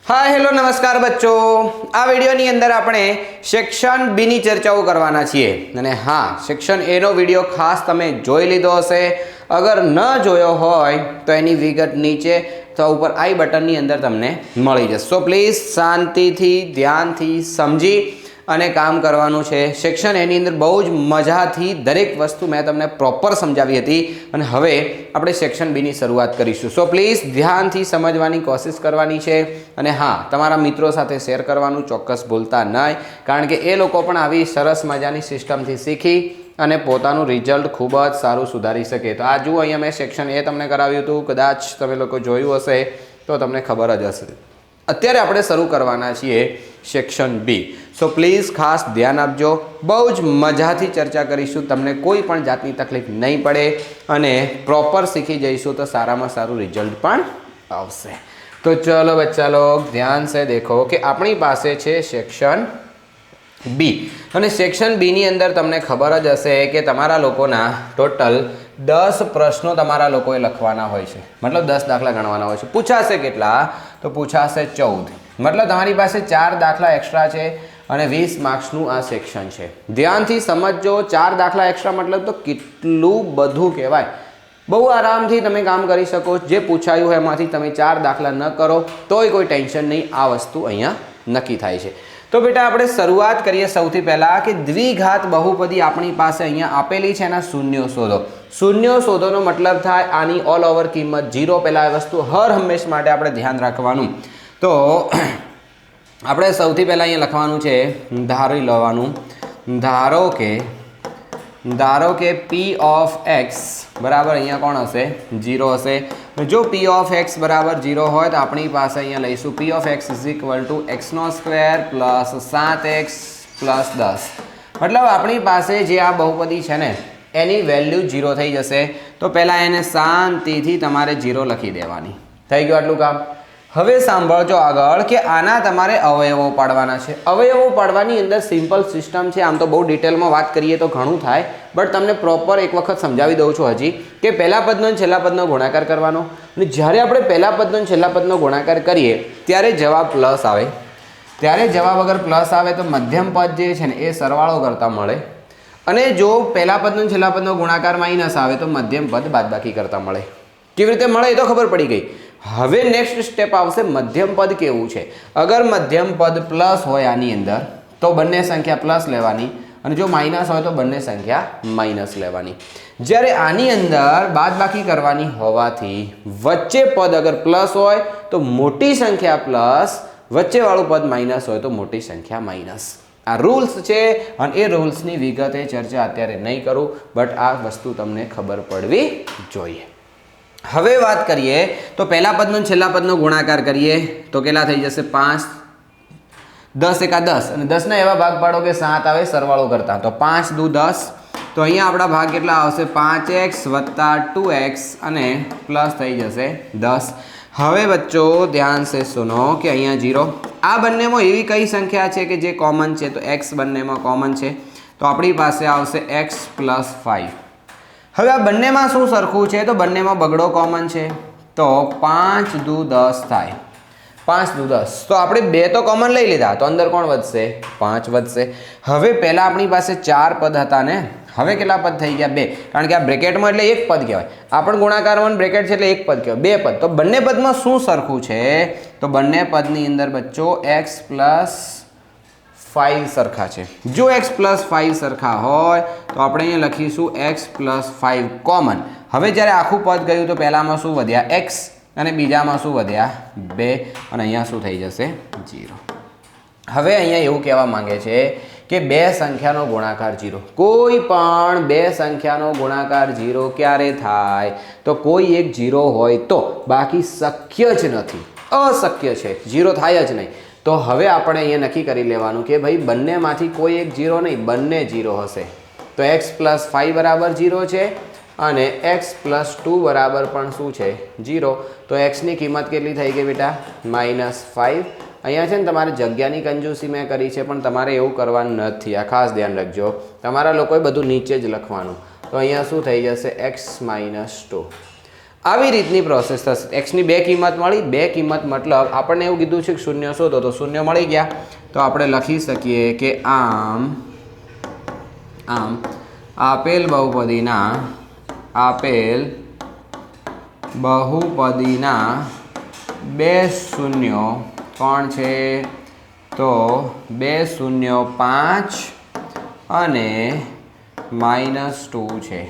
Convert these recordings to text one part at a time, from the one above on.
Hi hello नमस्कार बच्चों। आ वीडियोની અંદર આપણે સેક્શન બી ની ચર્ચાઓ કરવાના છીએ અને હા સેક્શન એ નો વિડિયો ખાસ તમે જોઈ લીધો હશે। અગર ન જોયો હોય તો એની વિગત નીચે તો ઉપર આઈ બટનની અંદર તમને મળી જશે। સો પ્લીઝ શાંતિથી ધ્યાનથી સમજી અને કામ કરવાનું છે। સેક્શન એની અંદર બહુ જ મજાથી દરેક વસ્તુ મેં તમને પ્રોપર સમજાવી હતી અને હવે આપણે સેક્શન બી ની શરૂઆત કરીશું। સો પ્લીઝ ધ્યાનથી સમજવાની કોશિશ કરવાની છે અને હા તમારા મિત્રો સાથે શેર કરવાનું ચોક્કસ ભૂલતા નહીં, કારણ કે એ લોકો પણ આવી સરસ મજાની સિસ્ટમથી શીખી અને પોતાનું રિઝલ્ટ ખૂબ જ સારું સુધારી શકે। તો આ જુઓ અહીંયા મેં સેક્શન એ તમને કરાવ્યું હતું, કદાચ તમે લોકો જોયું હશે તો તમને ખબર જ હશે। અત્યારે આપણે શરૂ કરવાના છીએ સેક્શન બી। સો પ્લીઝ ખાસ ધ્યાન આપજો, બહુ જ મજાથી ચર્ચા કરીશું, તમને કોઈ પણ જાતની તકલીફ નહીં પડે અને પ્રોપર શીખી જઈશું તો સારામાં સારું રિઝલ્ટ પણ આવશે। तो चलो बच्चा लोग ध्यान से देखो कि अपनी पासे छे सेक्शन बी અને સેક્શન બી ની અંદર તમને ખબર જ હશે કે તમારા લોકોના ટોટલ 10 પ્રશ્નો તમારા લોકોએ લખવાના હોય છે, મતલબ 10 દાખલા ગણવાના હોય છે। પૂછાશે કેટલા? તો પૂછાશે 14, मतलब તમારી પાસે 4 દાખલા એક્સ્ટ્રા છે અને 20 માર્ક્સનું આ સેક્શન છે। ધ્યાનથી સમજજો, 4 દાખલા એક્સ્ટ્રા मतलब તો કેટલું બધું કહેવાય। बहु आराम थी तमे काम करी सको। जे पूछायु है एमांथी तमे 4 दाखला न करो तोय कोई टेन्शन नहीं, आ वस्तु अहींया नक्की थाय छे। तो बेटा आपणे शरूआत करीए सौथी पहला कि द्विघात बहुपदी आपणी पासे अहींया आपेली छे, एना शून्यो शोधो। शून्यो शोधोनो मतलब थाय आनी ऑल ओवर किंमत 0। पहला आ वस्तु हर हमेश माटे आपणे ध्यान राखवानुं। तो आपणे सौथी पहला अहींया लखवानुं छे, धारी लेवानुं, धारो के P ऑफ X बराबर अहींया कोण हशे? 0 हशे। जो P ऑफ X बराबर 0 होय तो आपणी पासे अहींया लईशुं P of X is equal to x² plus 7x plus 10। मतलब आपणी पासे जे आ बहुपदी छे ने एनी वेल्यू 0 थई जशे। तो पहला एने शांतिथी तमारे 0 लखी देवानी। थई गयुं आटલું કામ। હવે સાંભળજો આગળ કે આના તમારે અવયવો પાડવાના છે। અવયવો પાડવાની અંદર સિમ્પલ સિસ્ટમ છે। આમ તો બહુ ડિટેલમાં વાત કરીએ તો ઘણું થાય, બટ તમને પ્રોપર એક વખત સમજાવી દઉં છું હજી કે પહેલા પદનો અને છેલ્લા પદનો ગુણાકાર કરવાનો અને જ્યારે આપણે પહેલા પદનો અને છેલ્લા પદનો ગુણાકાર કરીએ ત્યારે જવાબ પ્લસ આવે। ત્યારે જવાબ અગર પ્લસ આવે તો મધ્યમ પદ જે છે ને એ સરવાળો કરતા મળે અને જો પહેલા પદનો અને છેલ્લા પદનો ગુણાકાર માઇનસ આવે તો મધ્યમ પદ બાદબાકી કરતા મળે। કેવી રીતે મળે એ તો ખબર પડી ગઈ। હવે नेक्स्ट स्टेप आवशे मध्यम पद केवुं छे। अगर मध्यम पद प्लस होय आनी अंदर तो बंने संख्या प्लस लेवानी अने जो माइनस होय तो बंने संख्या माइनस लेवानी। ज्यारे आनी अंदर बादबाकी करवानी होवाथी वच्चे पद अगर प्लस होय तो मोटी संख्या प्लस, वच्चे वाळुं पद माइनस होय तो मोटी संख्या माइनस। आ रूल्स छे अने ए रूल्सनी विगते चर्चा अत्यारे नहीं करूं, बट आ वस्तु तमने खबर पड़वी जोईए। હવે વાત કરીએ તો પહેલા પદનો છેલ્લા પદનો ગુણાકાર કરીએ તો કેટલા થઈ જશે? 5 10 એકા 10 અને 10 ના એવા ભાગ પાડો કે 7 આવે સરવાળો કરતા। તો 5 દુ 10, તો અહીંયા આપણા ભાગ કેટલા આવશે? 5x + 2x અને પ્લસ થઈ જશે 10। હવે બચ્ચો ધ્યાન से सुनो કે અહીંયા 0। આ બંનેમાં એવી કઈ સંખ્યા છે કે જે કોમન છે? તો x બંનેમાં કોમન છે, તો આપણી પાસે આવશે x + 5। હવે આ બંનેમાં શું સરખું છે? તો બંનેમાં બગડો કોમન છે, તો 5 દુ 10 થાય। 5 દુ 10, તો આપણે 2 તો કોમન લઈ લીધા, તો અંદર કોણ વધશે? 5 વધશે। હવે પહેલા આપણી પાસે 4 પદ હતા ને, હવે કેટલા પદ થઈ ગયા? 2, કારણ કે આ બ્રેકેટમાં એટલે એક પદ કહેવાય। આ પણ ગુણાકારમાં બ્રેકેટ છે એટલે એક પદ કહેવાય, 2 પદ। તો બંને પદમાં શું સરખું છે? તો બંને પદની અંદર બચ્ચો x + 5 सरखा है। जो x + 5 सरखा होय तो આપણે અહીંયા લખીશું x + 5 कॉमन। હવે જ્યારે આખું પદ ગયું તો પહેલામાં શું વધ્યા? x અને બીજામાં શું વધ્યા? 2 અને અહીંયા શું થઈ જશે? 0। હવે અહીંયા એવું કહેવા માંગે છે કે બે સંખ્યાનો ગુણાકાર 0। કોઈ પણ બે સંખ્યાનો ગુણાકાર 0 ક્યારે થાય? તો કોઈ એક 0 હોય તો, બાકી શક્ય જ નથી, અશક્ય છે, 0 થાય જ નહીં। तो हवे आपणे अहींया नक्की करी लेवानुं के भाई बंनेमांथी कोई एक 0 नहीं, बंने 0 हशे। तो x + 5 बराबर 0 छे अने x + 2 बराबर पण शुं छे? 0। तो x नी किंमत केटली थई गई बेटा? -5। अहींया छे ने तमारे जग्यानी कंजूसी मैं करी छे, पण तमारे एवुं करवानुं नथी। आ खास ध्यान रखजो, तमारा लोकोए बधुं नीचे ज लखवानुं। तो अहींया शुं थई जशे? x - 2। આવી રીતની પ્રોસેસ થશે. એક્સની બે કિંમત મળી, બે કિંમત મતલબ આપણને એવું કીધું છે કે શૂન્ય શોધો, તો શૂન્ય મળી ગયા. તો આપણે લખી શકીએ કે આમ આપેલ બહુપદીના બે શૂન્યો કોણ છે? તો બે શૂન્યો 5 અને -2 છે.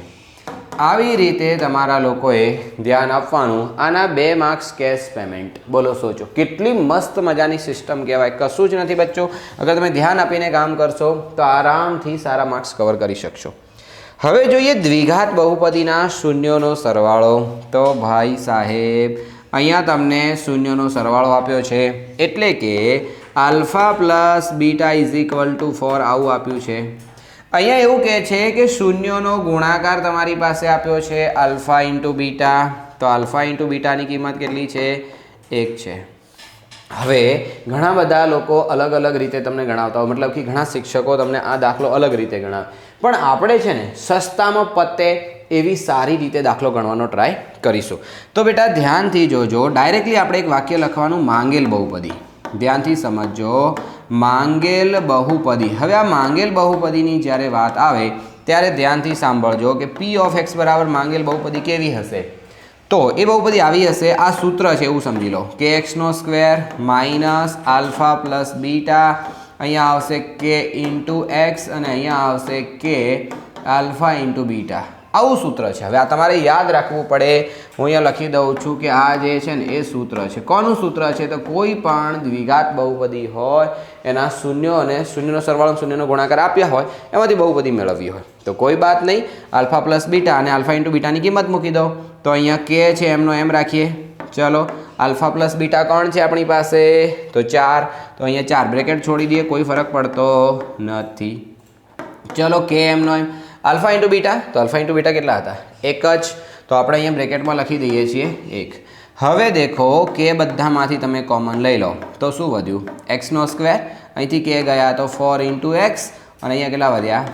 આવી રીતે તમારા લોકોએ ધ્યાન આપવાનું. આના 2 માર્ક્સ કેશ પેમેન્ટ. બોલો સોચો કેટલી મસ્ત મજાની સિસ્ટમ કહેવાય. કશું જ નથી બચ્ચો. અગર તમે ધ્યાન આપીને કામ કરશો તો આરામથી સારા માર્ક્સ કવર કરી શકશો. હવે જોઈએ દ્વિઘાત બહુપદીના શૂન્યોનો સરવાળો. તો ભાઈ સાહેબ અહીંયા તમને શૂન્યોનો સરવાળો આપ્યો છે, એટલે કે alpha plus beta is equal two 4 આવું આપ્યું છે. અહીંયા એવું કહે છે કે શૂન્યોનો ગુણાકાર તમારી પાસે આપ્યો છે આલ્ફા ઇન્ટુ બીટા. તો આલ્ફા ઇન્ટુ બીટાની કિંમત કેટલી છે? 1 છે. હવે ઘણા બધા લોકો અલગ અલગ રીતે તમને ગણાવતા હોય, મતલબ કે ઘણા શિક્ષકો તમને આ દાખલો અલગ રીતે ગણાવે, પણ આપણે છે ને સસ્તામાં પતે એવી સારી રીતે દાખલો ગણવાનો ટ્રાય કરીશું. તો બેટા ધ્યાનથી જોજો. ડાયરેક્ટલી આપણે એક વાક્ય લખવાનું, માંગેલ બહુપદી. ધ્યાનથી સમજો, માંગેલ બહુપદી. હવે આ માંગેલ બહુપદીની જ્યારે વાત આવે ત્યારે ધ્યાનથી સાંભળજો કે પી ઓફ એક્સ બરાબર માંગેલ બહુપદી કેવી હશે. તો એ બહુપદી આવી હશે, આ સૂત્ર છે એવું સમજી લો કે એક્સનો square minus alpha plus beta, અહીંયા આવશે કે ઇન્ટુ એક્સ અને અહીંયા આવશે કે આલ્ફા ઇન્ટુ બીટા. આવું સૂત્ર છે. હવે આ તમારે યાદ રાખવું પડે. હું અહીંયા લખી દઉં છું કે આ જે છે ને એ સૂત્ર છે. કોનું સૂત્ર છે? તો કોઈ પણ દ્વિઘાત બહુપદી હોય એના શૂન્યો અને શૂન્યનો સરવાળો શૂન્યનો ગુણાકાર આપ્યા હોય એમાંથી બહુપદી મેળવવી હોય તો કોઈ બાત નહીં, આલ્ફા પ્લસ બીટા અને આલ્ફા ઇન્ટુ બીટાની કિંમત મૂકી દો. તો અહીંયા કે છે એમનો એમ રાખીએ. ચલો આલ્ફા પ્લસ બીટા કોણ છે આપણી પાસે? તો 4. તો અહીંયા 4 બ્રેકેટ છોડી દઈએ, કોઈ ફરક પડતો નથી. ચલો કે એમનો એમ આલ્ફા ઇન્ટુ બીટા. તો આલ્ફા ઇન્ટુ બીટા કેટલા હતા? 1 જ. તો આપણે અહીંયા બ્રેકેટમાં લખી દઈએ છીએ 1. હવે દેખો કે બધામાંથી તમે કોમન લઈ લો તો શું વધ્યું? એક્સનો સ્ક્વેર. અહીંથી કે ગયા તો 4 ઇન્ટુ એક્સ અને અહીંયા કેટલા વધ્યા?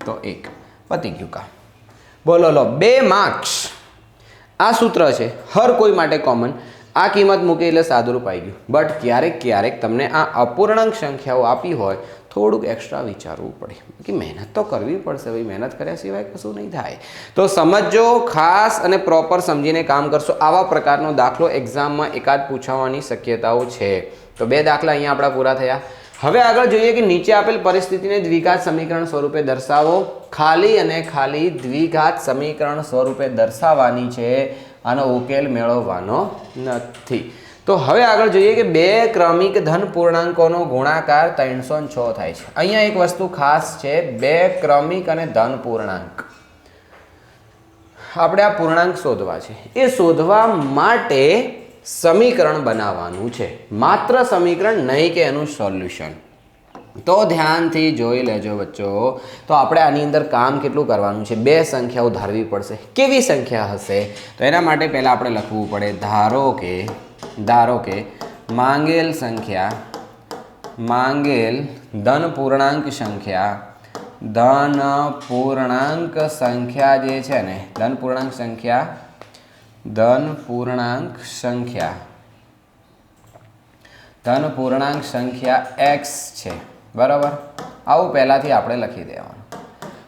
તો 1. પતી ગયું કામ. બોલો લો 2 માર્ક્સ. આ સૂત્ર છે હર કોઈ માટે કોમન. આ કિંમત મૂકી એટલે સાદુરૂપ આવી ગયું. બટ ક્યારેક તમને આ અપૂર્ણાંક સંખ્યાઓ આપી હોય થોડુંક એક્સ્ટ્રા વિચારવું પડે કે મહેનત તો કરવી પડશે. ભાઈ મહેનત કર્યા સિવાય કશું નહીં થાય. તો સમજો ખાસ અને પ્રોપર સમજીને કામ કરશો. આવા પ્રકારનો દાખલો એક્ઝામમાં એકાદ પૂછાવાની શક્યતાઓ છે. તો 2 દાખલા અહીંયા આપણા પૂરા થયા. હવે આગળ જોઈએ કે નીચે આપેલ પરિસ્થિતિને દ્વિઘાત સમીકરણ સ્વરૂપે દર્શાવો. ખાલી અને ખાલી દ્વિઘાત સમીકરણ સ્વરૂપે દર્શાવવાની છે, આનો ઉકેલ મેળવવાનો નથી. તો હવે આગળ જોઈએ કે 2 ક્રમિક ધન પૂર્ણાંકોનો ગુણાકાર 306 થાય છે. અહીંયા એક વસ્તુ ખાસ છે, 2 ક્રમિક અને ધન પૂર્ણાંક. આપણે આ પૂર્ણાંક શોધવા છે. એ શોધવા માટે સમીકરણ બનાવવાનું છે, માત્ર સમીકરણ નહીં કે એનું સોલ્યુશન. તો ધ્યાનથી જોઈ લેજો બચ્ચો. તો આપણે આની અંદર કામ કેટલું કરવાનું છે? 2 સંખ્યાઓ ધારવી પડશે. કેવી સંખ્યા હશે? તો એના માટે પહેલાં આપણે લખવું પડે ધારો કે માંગેલ ધન પૂર્ણાંક સંખ્યા જે છે ને, ધન પૂર્ણાંક સંખ્યા x છે, બરાબર? આવું પહેલાથી આપણે લખી દેવાનું.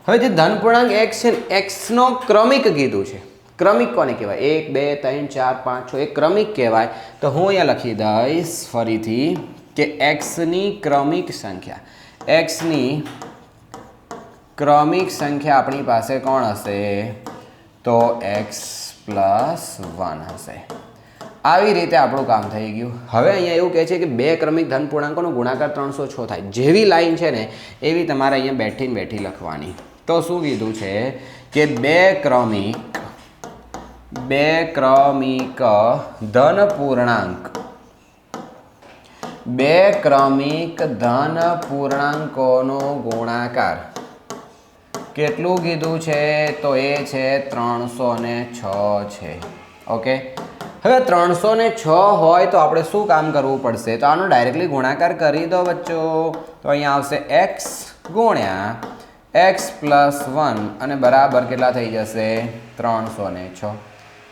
હવે જે ધન પૂર્ણાંક x છે ને, x નો ક્રમિક કીધું છે. ક્રમિક કોને કહેવાય? 1 2 3 4 5 6 એ ક્રમિક કહેવાય. તો હું અહીંયા લખી દઈશ ફરીથી કે x ની ક્રમિક સંખ્યા આપણી પાસે કોણ હશે? તો x + 1 હશે. આવી રીતે આપણું કામ થઈ ગયું. હવે અહીંયા એવું કહે છે કે 2 ક્રમિક ધન પૂર્ણાંકોનો ગુણાકાર 306 થાય. જેવી લાઈન છે ને એવી તમારે અહીંયા બેઠી લખવાની. તો શું કીધું છે કે 2 ક્રમિક ધન પૂર્ણાંકોનો ગુણાકાર કેટલું કીધું છે? તો એ છે 306 છે. ઓકે. હવે 306 હોય તો આપણે શું કામ કરવું પડશે? તો આનો ડાયરેક્ટલી ગુણાકાર કરી દો બચ્ચો. તો અહીંયા આવશે x ગુણ્યા x + 1 અને બરાબર કેટલા થઈ જશે? 306.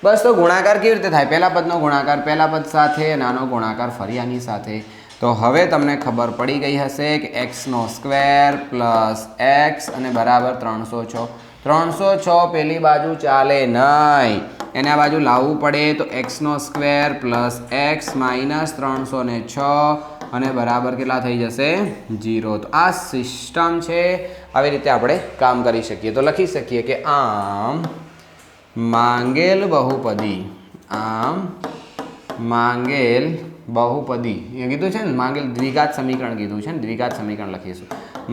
બસ તો ગુણાકાર કેવી રીતે થાય? પહેલા પદનો ગુણાકાર પહેલા પદ સાથે, નાનો ગુણાકાર ફરી આની સાથે. તો હવે તમને ખબર પડી ગઈ હશે કે એક્સનો સ્ક્વેર પ્લસ એક્સ અને બરાબર 306. 306 પેલી બાજુ ચાલે નહીં, એને આ બાજુ લાવવું પડે. તો એક્સનો સ્ક્વેર પ્લસ એક્સ માઇનસ 306 અને બરાબર કેટલા થઈ જશે? 0. તો આ સિસ્ટમ છે. આવી રીતે આપણે કામ કરી શકીએ. તો લખી શકીએ કે આમ માંગેલ બહુપદી, આમ માંગેલ બહુપદી એ કીધું છે ને, માંગેલ દ્વિઘાત સમીકરણ કીધું છે ને, દ્વિઘાત સમીકરણ લખીશું.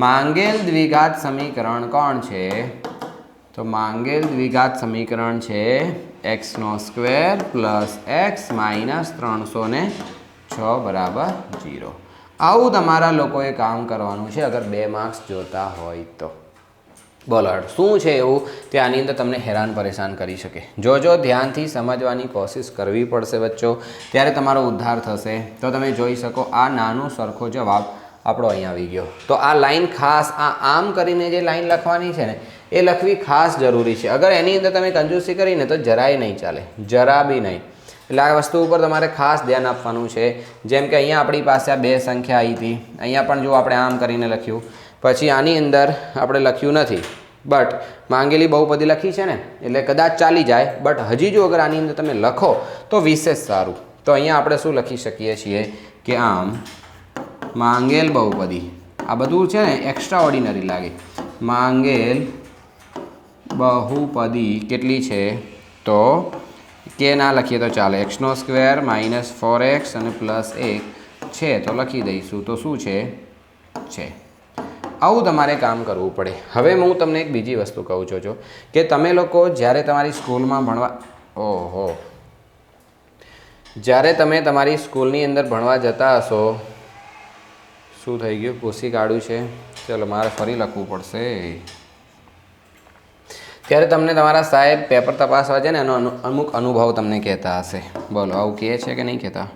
માંગેલ દ્વિઘાત સમીકરણ કોણ છે? તો માંગેલ દ્વિઘાત સમીકરણ છે એક્સનો સ્ક્વેર પ્લસ એક્સ માઇનસ 306 બરાબર 0. આવું તમારા લોકોએ કામ કરવાનું છે અગર 2 માર્ક્સ જોતા હોય તો. બોલો શું છે એવું તે આની અંદર તમને હેરાન પરેશાન કરી શકે? જો ધ્યાનથી સમજવાની કોશિશ કરવી પડશે બચ્ચો, ત્યારે તમારો ઉદ્ધાર થશે. તો તમે જોઈ શકો આ નાનો સરખો જવાબ આપણો અહીંયા આવી ગયો. તો આ લાઈન ખાસ આમ કરીને જે લાઈન લખવાની છે ને એ લખવી ખાસ જરૂરી છે. અગર એની અંદર તમે કંજૂસી કરીને તો જરાય નહીં ચાલે, જરા બી નહીં. એટલે આ વસ્તુ ઉપર તમારે ખાસ ધ્યાન આપવાનું છે. જેમ કે અહીંયા આપણી પાસે આ 2 સંખ્યા આવી હતી, અહીંયા પણ જો આપણે આમ કરીને લખ્યું, પછી આની અંદર આપણે લખ્યું નથી, બટ માંગેલી બહુપદી લખી છે ને એટલે કદાચ ચાલી જાય. બટ હજી જો અગર આની અંદર તમે લખો તો વિશેષ સારું. તો અહીંયા આપણે શું લખી શકીએ છીએ કે આમ માંગેલ બહુપદી, આ બધું છે ને એક્સ્ટ્રા ઓર્ડિનરી લાગે. માંગેલ બહુપદી કેટલી છે? તો કે ના લખીએ તો ચાલે, એક્સનો સ્ક્વેર માઇનસ 4x અને પ્લસ 1 છે તો લખી દઈશું. તો શું છે? આવું તમારે કામ કરવું પડે. હવે હું તમને એક બીજી વસ્તુ કહું છું કે તમે લોકો જ્યારે તમારી સ્કૂલમાં ભણવા, જ્યારે તમે તમારી સ્કૂલની અંદર ભણવા જતા હશો, શું થઈ ગયું? પૂછી કાઢ્યું છે, ચલો મારે ફરી લખવું પડશે. ત્યારે તમને તમારા સાહેબ પેપર તપાસવા છે ને એનો અમુક અનુભવ તમને કહેતા હશે. બોલો આવું કહે છે કે નહીં કહેતા?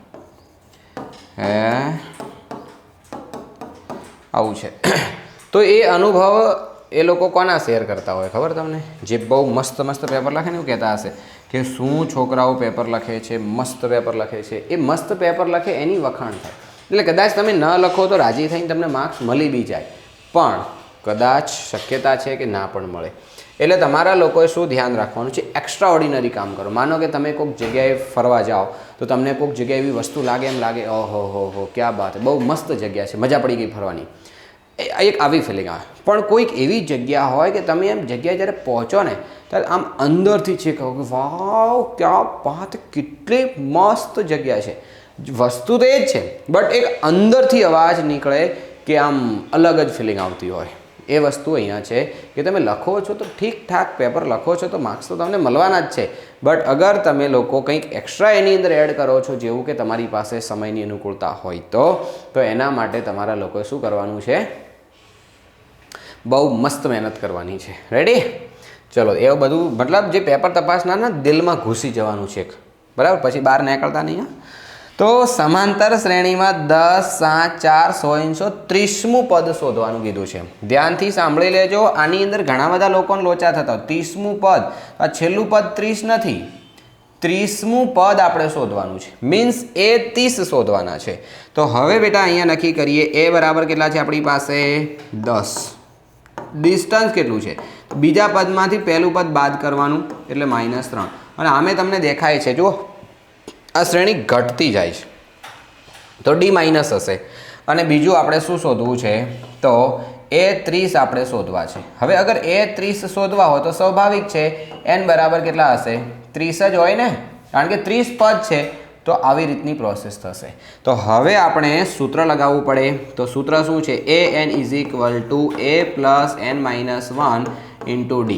આવું છે. તો એ અનુભવ એ લોકો કોના શેર કરતા હોય ખબર તમને? જે બહુ મસ્ત પેપર લખે ને એવું કહેતા હશે કે શું છોકરાઓ પેપર લખે છે, મસ્ત પેપર લખે છે. એ મસ્ત પેપર લખે એની વખાણ થાય. એટલે કદાચ તમે ન લખો તો રાજી થઈને તમને માર્ક્સ મળી બી જાય, પણ કદાચ શક્યતા છે કે ના પણ મળે. એટલે તમારા લોકોએ શું ધ્યાન રાખવાનું છે? એક્સ્ટ્રા ઓર્ડિનરી કામ કરો. માનો કે તમે કોઈક જગ્યાએ ફરવા જાઓ તો તમને કોઈક જગ્યાએ એવી વસ્તુ લાગે, એમ લાગે ઓહો ક્યાં બાત, બહુ મસ્ત જગ્યા છે, મજા પડી ગઈ ફરવાની, એક આવી ફિલિંગ આવે. પણ કોઈક એવી જગ્યા હોય કે તમે એમ જગ્યાએ જ્યારે પહોંચો ને ત્યારે આમ અંદરથી છે કહો કે વાવ ક્યાં બાત, કેટલી મસ્ત જગ્યા છે. વસ્તુ તો એ જ છે, બટ એક અંદરથી અવાજ નીકળે કે આમ અલગ જ ફિલિંગ આવતી હોય. એ વસ્તુ અહીંયા છે કે તમે લખો છો તો ઠીકઠાક પેપર લખો છો તો માર્ક્સ તો તમને મળવાના જ છે. બટ અગર તમે લોકો કંઈક એક્સ્ટ્રા એની અંદર એડ કરો છો, જેવું કે તમારી પાસે સમયની અનુકૂળતા હોય તો એના માટે તમારા લોકોએ શું કરવાનું છે? બહુ મસ્ત મહેનત કરવાની છે. રેડી? ચલો એવું બધું મતલબ જે પેપર તપાસના દિલમાં ઘૂસી જવાનું છે, બરાબર? પછી બહાર નીકળતા નહીં. તો સમાંતર શ્રેણીમાં 10, 7, 4, 130મું પદ શોધવાનું કીધું છે. ધ્યાનથી સાંભળી લેજો. આની અંદર ઘણા બધા લોકોને લોચા થતા. 30મું પદ, આ છેલ્લું પદ 30 નથી, 30મું પદ આપણે શોધવાનું છે. મીન્સ એ 30 શોધવાના છે. તો હવે બેટા અહીંયા નક્કી કરીએ. એ બરાબર કેટલા છે આપણી પાસે? 10. ડિસ્ટન્સ કેટલું છે? બીજા પદમાંથી પહેલું પદ બાદ કરવાનું એટલે -3. અને આમે તમને દેખાય છે જો આ શ્રેણી ઘટતી જાય છે તો D- હશે. અને બીજું આપણે શું શોધવું છે? તો A30 આપણે શોધવા છે. હવે અગર A30 શોધવા હોય તો સ્વાભાવિક છે n બરાબર કેટલા હશે? 30 જ હોય ને, કારણ કે 30 પદ છે. તો આવી રીતની પ્રોસેસ થશે. તો હવે આપણે સૂત્ર લગાવવું પડે. તો સૂત્ર શું છે? an = a + n - 1 × d.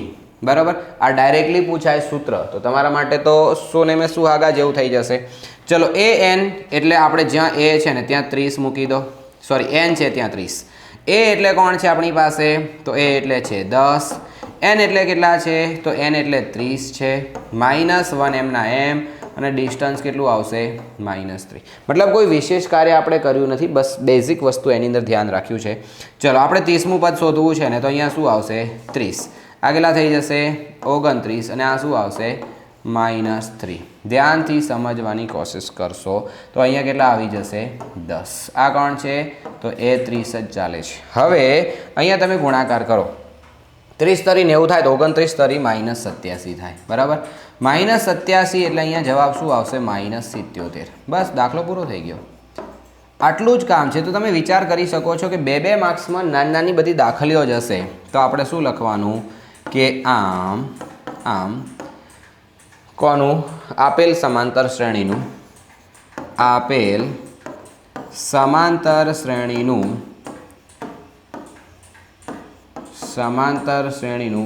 બરાબર? આ ડાયરેક્ટલી પૂછાય સૂત્ર. તો તમારા માટે તો શું ને મેં સુહાગા જેવું થઈ જશે. ચલો an એટલે આપણે જ્યાં a છે ને ત્યાં 30 મૂકી દો. સોરી, n છે ત્યાં 30. a એટલે કોણ છે આપણી પાસે? તો a એટલે છે 10. n એટલે કેટલા છે? તો n એટલે 30 છે. -1 એમના એમ અને ડિસ્ટન્સ કેટલું આવશે? -3. મતલબ કોઈ વિશેષ કાર્ય આપણે કર્યું નથી, બસ બેઝિક વસ્તુ એની અંદર ધ્યાન રાખ્યું છે. ચલો આપણે 30મું પદ શોધવું છે ને, તો અહીંયા શું આવશે? 30. આ કેટલા થઈ જશે? 29. અને આ શું આવશે? -3 ધ્યાનથી સમજવાની કોશિશ કરશો તો અહીંયા કેટલા આવી જશે 10 આ કોણ છે તો એ 30 જ ચાલે છે હવે અહીંયા તમે ગુણાકાર કરો 30 તરી 90 થાય તો 29 તરી -87 થાય બરાબર -87 એટલે અહીંયા જવાબ શું આવશે -77 બસ દાખલો પૂરો થઈ ગયો આટલું જ કામ છે તો તમે વિચાર કરી શકો છો કે બે માર્ક્સમાં નાની બધી દાખલીઓ જ હશે તો આપણે શું લખવાનું કે આમ કોનું આપેલ સમાંતર શ્રેણીનું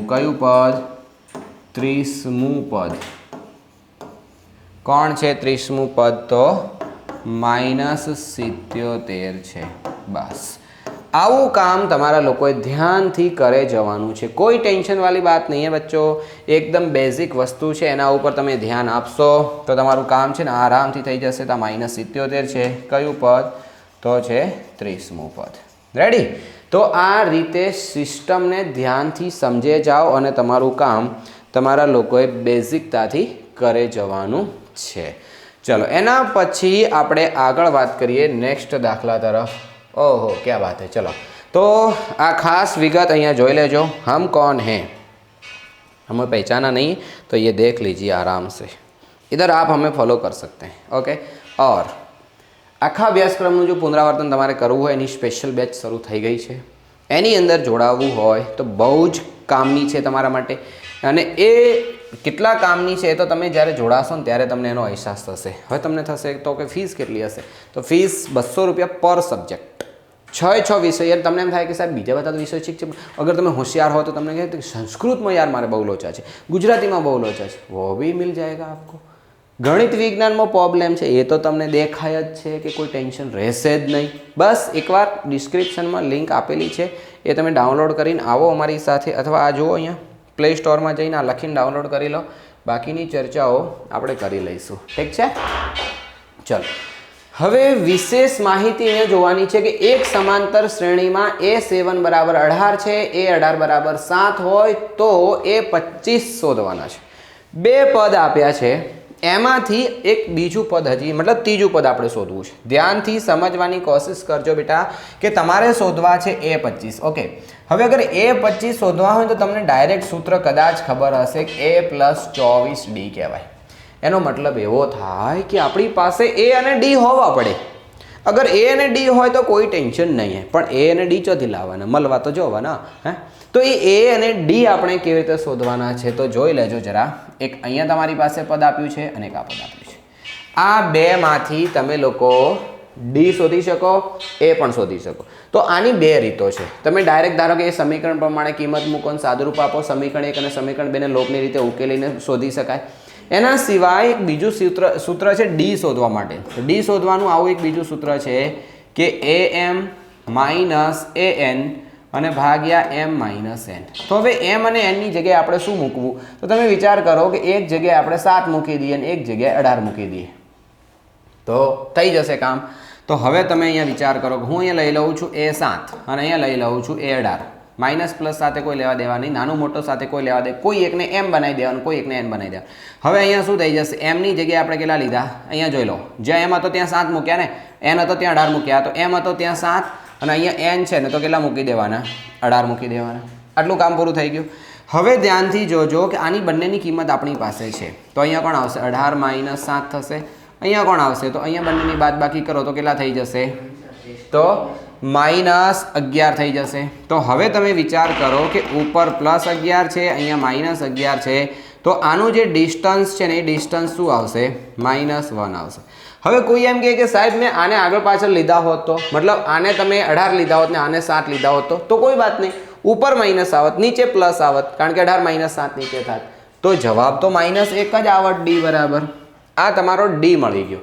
કયું પદ 30મું પદ કોણ છે 30મું પદ તો -77 છે બસ આવું કામ તમારા લોકોએ ધ્યાનથી કરે જવાનું છે કોઈ ટેન્શન વાળી बात नहीं है बच्चों एकदम बेसिक वस्तु છે એના ઉપર તમે ધ્યાન આપશો તો તમારું કામ છે ને આરામથી થઈ જશે તો -77 છે કયું પદ તો છે 30મું પદ રેડી તો આ રીતે સિસ્ટમને ધ્યાનથી સમજે જાઓ અને તમારું કામ તમારા લોકોએ બેઝિકતાથી કરે જવાનું છે ચલો એના પછી આપણે આગળ વાત કરીએ નેક્સ્ટ દાખલા તરફ ओहो क्या बात है चलो तो आ खास विगत અહીંયા જોઈ લેજો हम कौन हैं हमें पहचाना नहीं तो ये देख लीजिए आराम से इधर आप हमें फॉलो कर सकते हैं ओके और આખા અભ્યાસક્રમનું જો પુનરાવર્તન તમારે કરવું હોય એની સ્પેશિયલ બેચ શરૂ થઈ ગઈ છે એની અંદર જોડાવવું હોય તો બહુ જ કામની છે તમારા માટે અને એ કેટલા કામની છે એ તો તમે જ્યારે જોડાશો ને ત્યારે તમને એનો અહેસાસ થશે હવે તમને થશે તો કે ફીસ કેટલી હશે તો ફીસ 200 રૂપિયા પર સબ્જેક્ટ 6 વિષય યાર તમને એમ થાય કે સાહેબ બીજા બધા વિષય ઠીક છે અગર તમે હોશિયાર હો તો તમને કહે કે સંસ્કૃતમાં યાર મારે બહુ લોચા છે ગુજરાતીમાં બહુ લોચા છે वो भी मिल जाएगा आपको ગણિત વિજ્ઞાનમાં પ્રોબ્લેમ છે એ તો તમને દેખાય જ છે કે કોઈ ટેન્શન રહેશે જ નહીં બસ એકવાર ડિસ્ક્રિપ્શનમાં લિંક આપેલી છે એ તમે ડાઉનલોડ કરીને આવો અમારી સાથે અથવા આ જુઓ અહીંયા પ્લે સ્ટોરમાં જઈને આ લખીને ડાઉનલોડ કરી લો બાકીની ચર્ચાઓ આપણે કરી લઈશું ઠીક છે ચલો હવે વિશેષ માહિતી એ જોવાની છે કે એક સમાંતર શ્રેણીમાં A7 બરાબર 18 છે A18 બરાબર 7 હોય તો A25 શોધવાના છે બે પદ આપ્યા છે એમાંથી એક બીજું પદ હજી મતલબ ત્રીજું પદ આપણે શોધવું છે ધ્યાનથી સમજવાની કોશિશ કરજો બેટા કે તમારે શોધવા છે A25 ઓકે હવે અગર A25 શોધવા હોય તો તમને ડાયરેક્ટ સૂત્ર કદાચ ખબર હશે કે A+24D કહેવાય એનો મતલબ એવો થાય કે આપણી પાસે A અને D હોવા પડે અગર A અને D હોય તો કોઈ ટેન્શન નહીં પણ A અને D ચોથી લાવવાના મળવા તો જોવાના હે તો એ A અને D આપણે કેવી રીતે શોધવાના છે તો જોઈ લેજો જરા એક અહીંયા તમારી પાસે પદ આપ્યું છે અને એક આ પદ આપ્યું છે આ બેમાંથી તમે લોકો D શોધી શકો A પણ શોધી શકો તો આની બે રીતો છે તમે ડાયરેક્ટ ધારો કે એ સમીકરણ પ્રમાણે કિંમત મૂકો અને સાદુરૂપ આપો સમીકરણ 1 અને સમીકરણ 2 ને લોકની રીતે ઉકેલીને શોધી શકાય એના સિવાય એક બીજું સૂત્ર છે D શોધવા માટે તો D શોધવાનું આવું એક બીજું સૂત્ર છે કે AM - AN અને ભાગ્યા m - n તો હવે m અને n ની જગ્યાએ આપણે શું મૂકવું તો તમે વિચાર કરો કે એક જગ્યાએ આપણે 7 મૂકી દઈએ અને એક જગ્યાએ 18 મૂકી દઈએ તો થઈ જશે કામ તો હવે તમે અહીંયા વિચાર કરો કે હું અહીંયા લઈ લઉં છું A7 અને અહીંયા લઈ લઉં છું A18 માઇનસ પ્લસ સાથે કોઈ લેવા દેવા નહીં નાનું મોટો સાથે કોઈ લેવા દે કોઈ એકને m બનાવી દેવાનું કોઈ એકને n બનાવી દેવાનું હવે અહીંયા શું થઈ જશે m ની જગ્યાએ આપણે કેટલા લીધા અહીંયા જોઈ લો જ્યાં m હતો ત્યાં 7 મૂક્યા ને n હતો ત્યાં 18 મૂક્યા તો m હતો ત્યાં 7 અને અહીંયા n છે ને તો કેટલા મૂકી દેવાના 18 મૂકી દેવાના આટલું કામ પૂરું થઈ ગયું હવે ધ્યાનથી જોજો કે આની બંનેની કિંમત આપણી પાસે છે તો અહીંયા કોણ આવશે 18 - 7 થશે અહીંયા કોણ આવશે તો અહીંયા બંનેની બાદબાકી કરો તો કેટલા થઈ જશે તો -11 થઈ જશે તો હવે તમે વિચાર કરો કે ઉપર +11 છે અહીંયા -11 છે તો આનું જે ડિસ્ટન્સ છે ને એ ડિસ્ટન્સ શું આવશે -1 આવશે હવે કોઈ એમ કહે કે સાહેબ મેં આને આગળ પાછળ લીધા હોત તો મતલબ આને તમે 18 લીધા હોત ને આને 7 લીધા હોત તો કોઈ વાત નહીં ઉપર માઇનસ આવત નીચે પ્લસ આવત કારણ કે 18 - 7 નીચે થાત તો જવાબ તો -1 જ આવત D બરાબર આ તમારો D મળી ગયો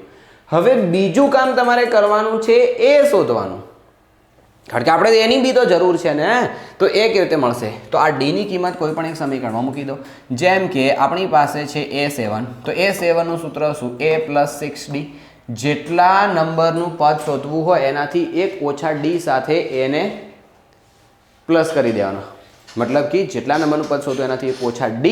હવે બીજું કામ તમારે કરવાનું છે એ શોધવાનું કારણ કે આપણે એની બી તો જરૂર છે ને તો એ કેવી રીતે મળશે તો આ D ની કિંમત કોઈ પણ એક સમીકરણમાં મૂકી દો જેમ કે આપણી પાસે છે A7 તો A7 નું સૂત્ર શું A + 6D જેટલા નંબરનું પદ શોધવું હોય એનાથી એક ઓછા D સાથે એને પ્લસ કરી દેવાનો मतलब कि જેટલા નંબરનું પદ શોધો એનાથી એક ઓછા D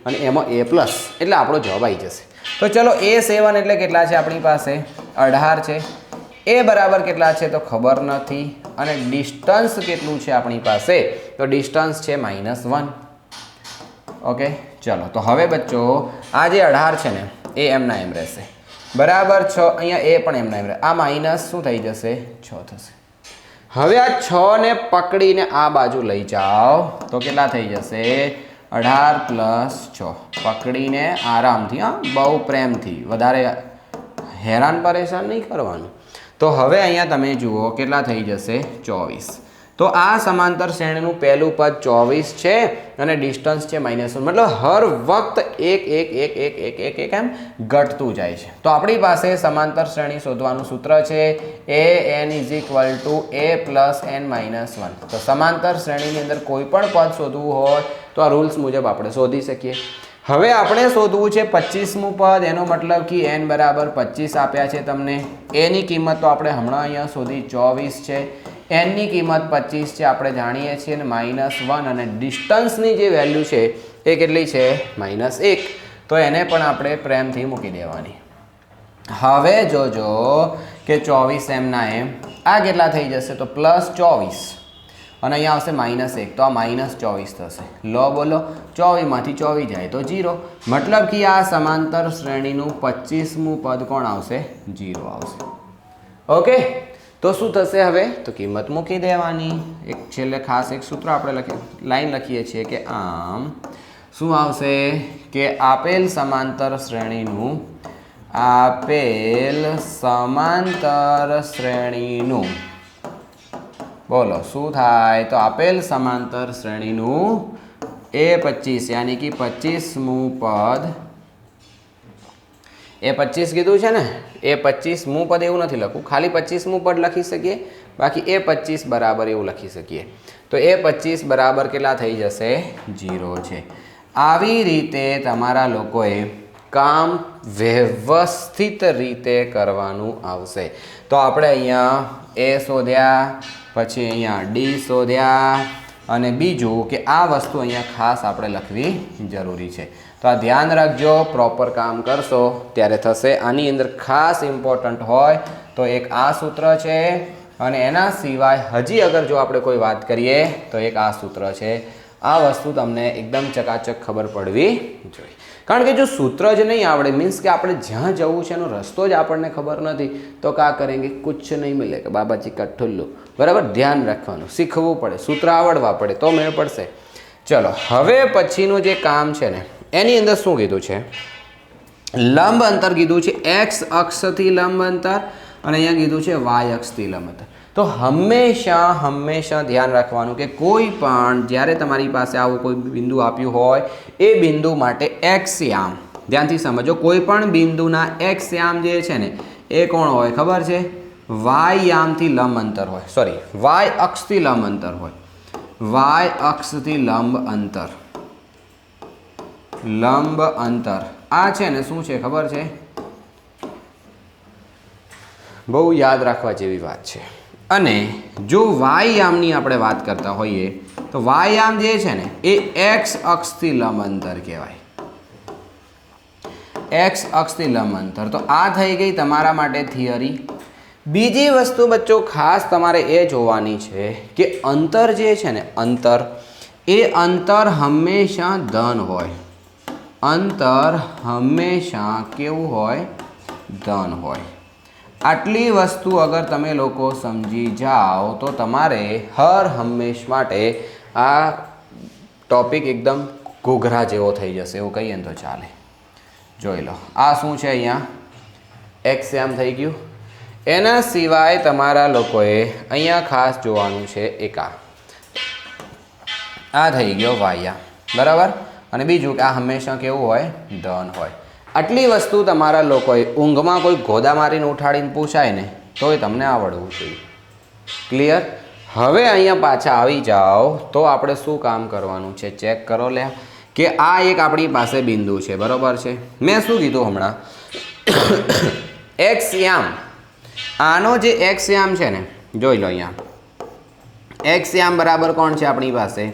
અને એમાં a પ્લસ એટલે આપણો જવાબ આવી જશે. તો ચલો a7 એટલે કેટલા છે આપણી પાસે 18 છે. a બરાબર કેટલા છે તો ખબર નથી અને ડિસ્ટન્સ કેટલું છે આપણી પાસે તો ડિસ્ટન્સ છે -1. ઓકે ચલો તો હવે બચ્ચો આ જે 18 છે ને એ એમના એમ રહેશે બરાબર 6 અહીંયા એ પણ એમના એમ રહે આ માઇનસ શું થઈ જશે 6 થશે. હવે આ 6 ને પકડીને આ બાજુ લઈ જાઓ તો કેટલા થઈ જશે 18 + 6 પકડીને આરામથી હા બહુ પ્રેમથી વધારે હેરાન પરેશાન નહીં કરવાનું. તો હવે અહીંયા તમે જુઓ કેટલા થઈ જશે 24. તો આ સમાંતર શ્રેણીનું પહેલું પદ 24 છે અને ડિસ્ટન્સ છે -1 મતલબ હર વખત એક એમ ઘટતું જાય છે. તો આપણી પાસે સમાંતર શ્રેણી શોધવાનું સૂત્ર છે an = a + n - 1. તો સમાંતર શ્રેણીની અંદર કોઈ પણ પદ શોધવું હોય તો આ રૂલ્સ મુજબ આપણે શોધી શકીએ. હવે આપણે શોધવું છે 25મું પદ એનો મતલબ કે n બરાબર 25 આપ્યા છે તમને. a ની કિંમત તો આપણે હમણાં અહીંયા શોધી 24 છે. n ની કિંમત 25 છે આપણે જાણીએ છીએ અને -1 અને ડિસ્ટન્સની જે વેલ્યુ છે એ કેટલી છે -1. તો એને પણ આપણે પ્રેમથી મૂકી દેવાની. હવે જોજો કે 24 એમના એમ આ કેટલા થઈ જશે તો +24 અને અહીંયા આવશે -1 તો આ -24 થશે. લો બોલો 24 માંથી 24 જાય તો 0 મતલબ કે આ સમાંતર શ્રેણીનું 25મું પદ કોણ આવશે 0 આવશે. ઓકે તો શું થશે હવે તો કિંમત મૂકી દેવાની. એક છેલ્લે ખાસ એક સૂત્ર આપણે લાઈન લખીએ છીએ કે આમ શું આવશે કે આપેલ સમાંતર શ્રેણીનું બોલો શું થાય તો આપેલ સમાંતર શ્રેણીનું a25 યાની કે 25મું પદ a25 કીધું છે ને a25મું પદ એવું નથી લખવું ખાલી 25મું પદ લખી શકીએ બાકી a25 બરાબર એવું લખી શકીએ. તો a25 બરાબર કેટલા થઈ જશે 0 છે. આવી રીતે તમારા લોકોએ કામ વ્યવસ્થિત રીતે કરવાનું આવશે. તો આપણે અહીંયા a શોધ્યા પછી અહીંયા d શોધ્યા અને બીજું કે આ વસ્તુ અહીંયા ખાસ આપણે લખવી જરૂરી છે. તો આ ધ્યાન રાખજો પ્રોપર કામ કરશો ત્યારે થશે. આની અંદર ખાસ ઇમ્પોર્ટન્ટ હોય તો એક આ સૂત્ર છે અને એના સિવાય હજી અગર જો આપણે કોઈ વાત કરીએ તો એક આ સૂત્ર છે. આ વસ્તુ તમને એકદમ ચકાચક ખબર પડવી જોઈએ કારણ કે જો સૂત્ર જ નહીં આવડે મીન્સ કે આપણે જ્યાં જવું છે એનો રસ્તો જ આપણને ખબર નથી તો કા કરેંગે કુછ નહીં મિલેગા બાબાજી કા ઠુલ્લુ. બરાબર ધ્યાન રાખવાનું શીખવું પડે સૂત્ર આવડવા પડે તો મેળ પડશે. ચલો હવે પછીનું જે કામ છે ને એની અંદર શું કીધું છે લંબ અંતર કીધું છે x અક્ષથી લંબ અંતર અને અહીંયા કીધું છે y અક્ષથી લંબ અંતર. તો હંમેશા ધ્યાન રાખવાનું કે કોઈ પણ જ્યારે તમારી પાસે આવું કોઈ બિંદુ આપ્યું હોય એ બિંદુ માટે x યામ ધ્યાનથી સમજો કોઈ પણ બિંદુના x યામ જે છે ને એ કોણ હોય ખબર છે y યામથી લંબ અંતર હોય સોરી y અક્ષથી લંબ અંતર હોય y અક્ષથી લંબ અંતર આ છે ને શું છે ખબર છે બહુ યાદ રાખવા જેવી વાત છે. અને જો y યામની આપણે વાત કરતા હોઈએ તો y યામ જે છે ને એ x અક્ષથી લંબ અંતર કહેવાય. x અક્ષથી લંબ અંતર તો આ થઈ ગઈ તમારા માટે થિયરી. બીજી વસ્તુ બચ્ચો ખાસ તમારે એ જોવાની છે કે અંતર જે છે ને અંતર હંમેશા ધન હોય. અંતર હંમેશા કેવું હોય ધન હોય. આટલી વસ્તુ અગર તમે લોકો સમજી જાઓ તો તમારે હર હંમેશ માટે આ ટોપિક એકદમ ઘોઘરા જેવો થઈ જશે એવું કહીએ ને તો ચાલે. જોઈ લો આ શું છે અહીંયા x યામ થઈ ગયું. એના સિવાય તમારા લોકોએ અહીંયા ખાસ જોવાનું છે એક આ થઈ ગયો y યામ બરાબર અને બીજું કે આ હંમેશા કેવું હોય ધન હોય. આટલી વસ્તુ તમારા લોકોએ ઊંઘમાં કોઈ ગોદા મારીને ઉઠાડીને પૂછાય ને તો એ તમને આવડવું જોઈએ. ક્લિયર. હવે અહીંયા પાછા આવી જાઓ તો આપણે શું કામ કરવાનું છે ચેક કરો લે કે આ એક આપણી પાસે બિંદુ છે બરાબર છે. મેં શું કીધું હમણાં x યામ આનો જે x યામ છે ને જોઈ લો અહીંયા x યામ બરાબર કોણ છે આપણી પાસે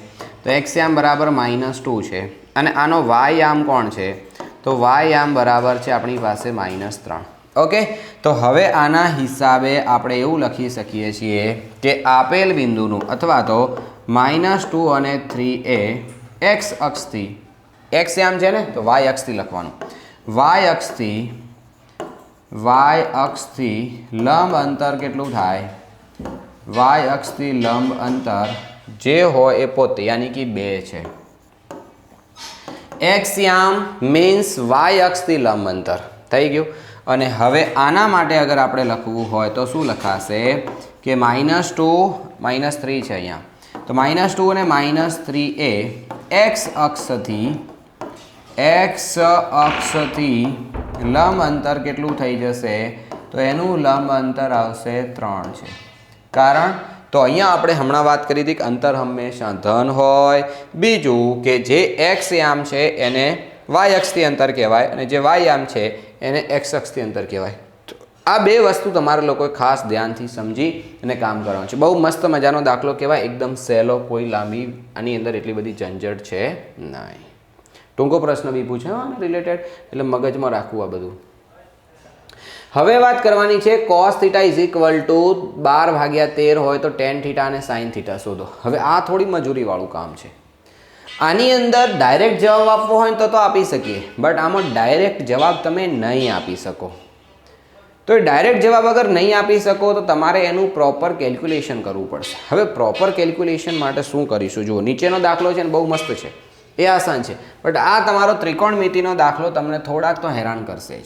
તો x યામ બરાબર -2 છે અને આનો વાય આમ કોણ છે તો વાય આમ બરાબર છે આપણી પાસે -3 ઓકે તો હવે આના હિસાબે આપણે એવું લખી શકીએ છીએ કે આપેલ બિંદુનું અથવા તો -2 અને 3 એ એક્સ અક્ષથી એક્સ આમ છે ને તો વાય અક્ષથી લખવાનું વાય અક્ષથી લંબ અંતર કેટલું થાય વાય અક્ષથી લંબ અંતર જે હોય એ પોતે યાની કે 2 છે એક્સ યામ મીન્સ વાય અક્ષથી લંબ અંતર થઈ ગયું અને હવે આના માટે અગર આપણે લખવું હોય તો શું લખાશે કે -2 -3 છે અહીંયા તો -2 અને -3 એ એક્સ અક્ષથી લંબ અંતર કેટલું થઈ જશે તો એનું લંબ અંતર આવશે 3 છે કારણ તો અહીંયા આપણે હમણાં વાત કરી હતી કે અંતર હંમેશા ધન હોય બીજું કે જે એક્સ યામ છે એને વાય અક્ષથી અંતર કહેવાય અને જે વાય યામ છે એને એક્સ અક્ષથી અંતર કહેવાય આ બે વસ્તુ તમારે લોકોએ ખાસ ધ્યાનથી સમજી અને કામ કરવાનું છે બહુ મસ્ત મજાનો દાખલો કહેવાય એકદમ સહેલો કોઈ લાંબી આની અંદર એટલી બધી ઝંઝટ છે નહીં ટૂંકો પ્રશ્ન બી પૂછે આને રિલેટેડ એટલે મગજમાં રાખવું આ બધું હવે વાત કરવાની છે cos θ = 12/13 હોય તો tan θ અને sin θ શોધો હવે આ થોડી મજૂરીવાળું કામ છે આની અંદર ડાયરેક્ટ જવાબ આપવો હોય તો આપી શકીએ બટ આમાં ડાયરેક્ટ જવાબ તમે નહીં આપી શકો તો ડાયરેક્ટ જવાબ અગર નહીં આપી શકો તો તમારે એનું પ્રોપર કેલ્ક્યુલેશન કરવું પડશે હવે પ્રોપર કેલ્ક્યુલેશન માટે શું કરીશું જુઓ નીચેનો દાખલો છે ને બહુ મસ્ત છે એ આસાન છે બટ આ તમારો ત્રિકોણમિતિનો દાખલો તમને થોડાક તો હેરાન કરશે જ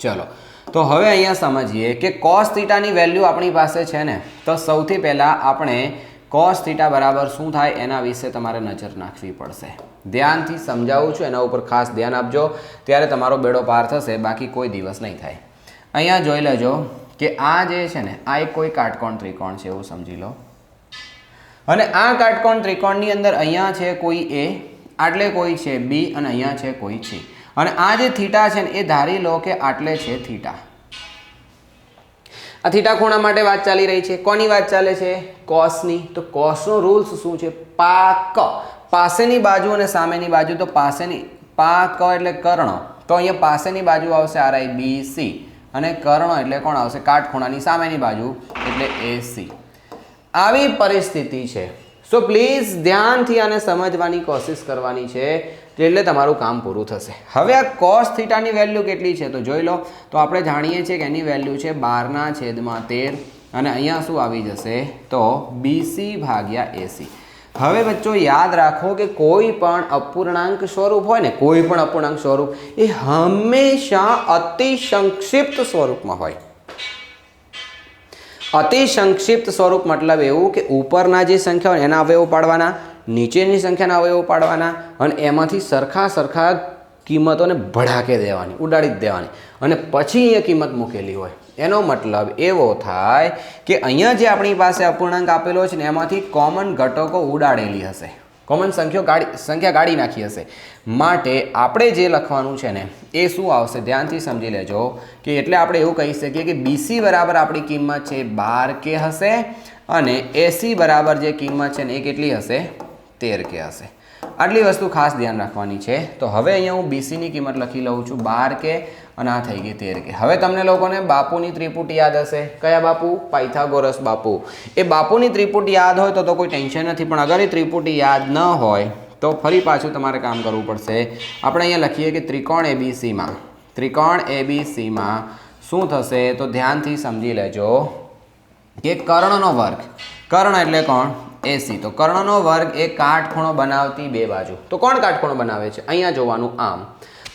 ચલો તો હવે અહીંયા સમજીએ કે cos θ ની વેલ્યુ આપણી પાસે છે ને તો સૌથી પહેલાં આપણે cos θ બરાબર શું થાય એના વિશે તમારે નજર નાખવી પડશે ધ્યાનથી સમજાવું છું એના ઉપર ખાસ ધ્યાન આપજો ત્યારે તમારો બેડો પાર થશે બાકી કોઈ દિવસ નહીં થાય અહીંયા જોઈ લેજો કે આ જે છે ને આ એક કોઈ કાટકોણ ત્રિકોણ છે એવું સમજી લો અને આ કાટકોણ ત્રિકોણની અંદર અહીંયા છે કોઈ એ આટલે કોઈ છે બી અને અહીંયા છે કોઈ છે અને આ જે થીટા છે ને એ ધારી લો કે આટલે છે થીટા આ થીટા ખૂણા માટે વાત ચાલી રહી છે કોની વાત ચાલે છે કોસની તો કોસનો રૂલ્સ શું છે પાક પાસેની બાજુ અને સામેની બાજુ તો પાસેની પાક એટલે કર્ણ તો અહીંયા પાસેની બાજુ આવશે આરઆઈ બી સી અને કર્ણ એટલે કોણ આવશે કાટખૂણાની સામેની બાજુ એટલે એસી આવી પરિસ્થિતિ છે સો પ્લીઝ ધ્યાનથી આને સમજવાની કોશિશ કરવાની છે એટલે તમારું કામ પૂરું થશે હવે આ cos θ ની વેલ્યુ કેટલી છે તો જોઈ લો તો આપણે જાણીએ છીએ કે એની વેલ્યુ છે 12/13 અને અહીંયા શું આવી જશે તો BC ભાગ્યા AC હવે બચ્ચો યાદ રાખો કે કોઈ પણ અપૂર્ણાંક સ્વરૂપ હોય ને કોઈ પણ અપૂર્ણાંક સ્વરૂપ એ હંમેશા અતિ સંક્ષિપ્ત સ્વરૂપમાં હોય અતિ સંક્ષિપ્ત સ્વરૂપ મતલબ એવું કે ઉપરના જે સંખ્યા હોય એના અવયવો પાડવાના નીચેની સંખ્યાના અવયવો પાડવાના અને એમાંથી સરખા કિંમતોને ભડાકે દેવાની ઉડાડી જ દેવાની અને પછી અહીંયા કિંમત મૂકેલી હોય એનો મતલબ એવો થાય કે અહીંયા જે આપણી પાસે અપૂર્ણાંક આપેલો છે ને એમાંથી કોમન ઘટકો ઉડાડેલી હશે કોમન સંખ્યા ગાળી નાખી હશે માટે આપણે જે લખવાનું છે ને એ શું આવશે ધ્યાનથી સમજી લેજો કે એટલે આપણે એવું કહી શકીએ કે BC બરાબર આપણી કિંમત છે 12K હશે અને AC બરાબર જે કિંમત છે ને એ કેટલી હશે 13K હશે આટલી વસ્તુ ખાસ ધ્યાન રાખવાની છે તો હવે અહીંયા હું BC ની કિંમત લખી લઉં છું 12K અને આ થઈ ગઈ 13K હવે તમને લોકોને બાપુની ત્રિપુટી યાદ હશે કયા બાપુ પાયથાગોરસ બાપુ એ બાપુની ત્રિપુટી યાદ હોય તો કોઈ ટેન્શન નથી પણ અગર એ ત્રિપુટી યાદ ન હોય તો ફરી પાછું તમારે કામ કરવું પડશે આપણે અહીંયા લખીએ કે ત્રિકોણ ABCમાં શું થશે તો ધ્યાનથી સમજી લેજો કે કર્ણનો વર્ગ કર્ણ એટલે કોણ AC તો કર્ણનો વર્ગ એ કાટખૂણો બનાવતી બે બાજુ તો કોણ કાટખૂણો બનાવે છે અહીંયા જોવાનું આમ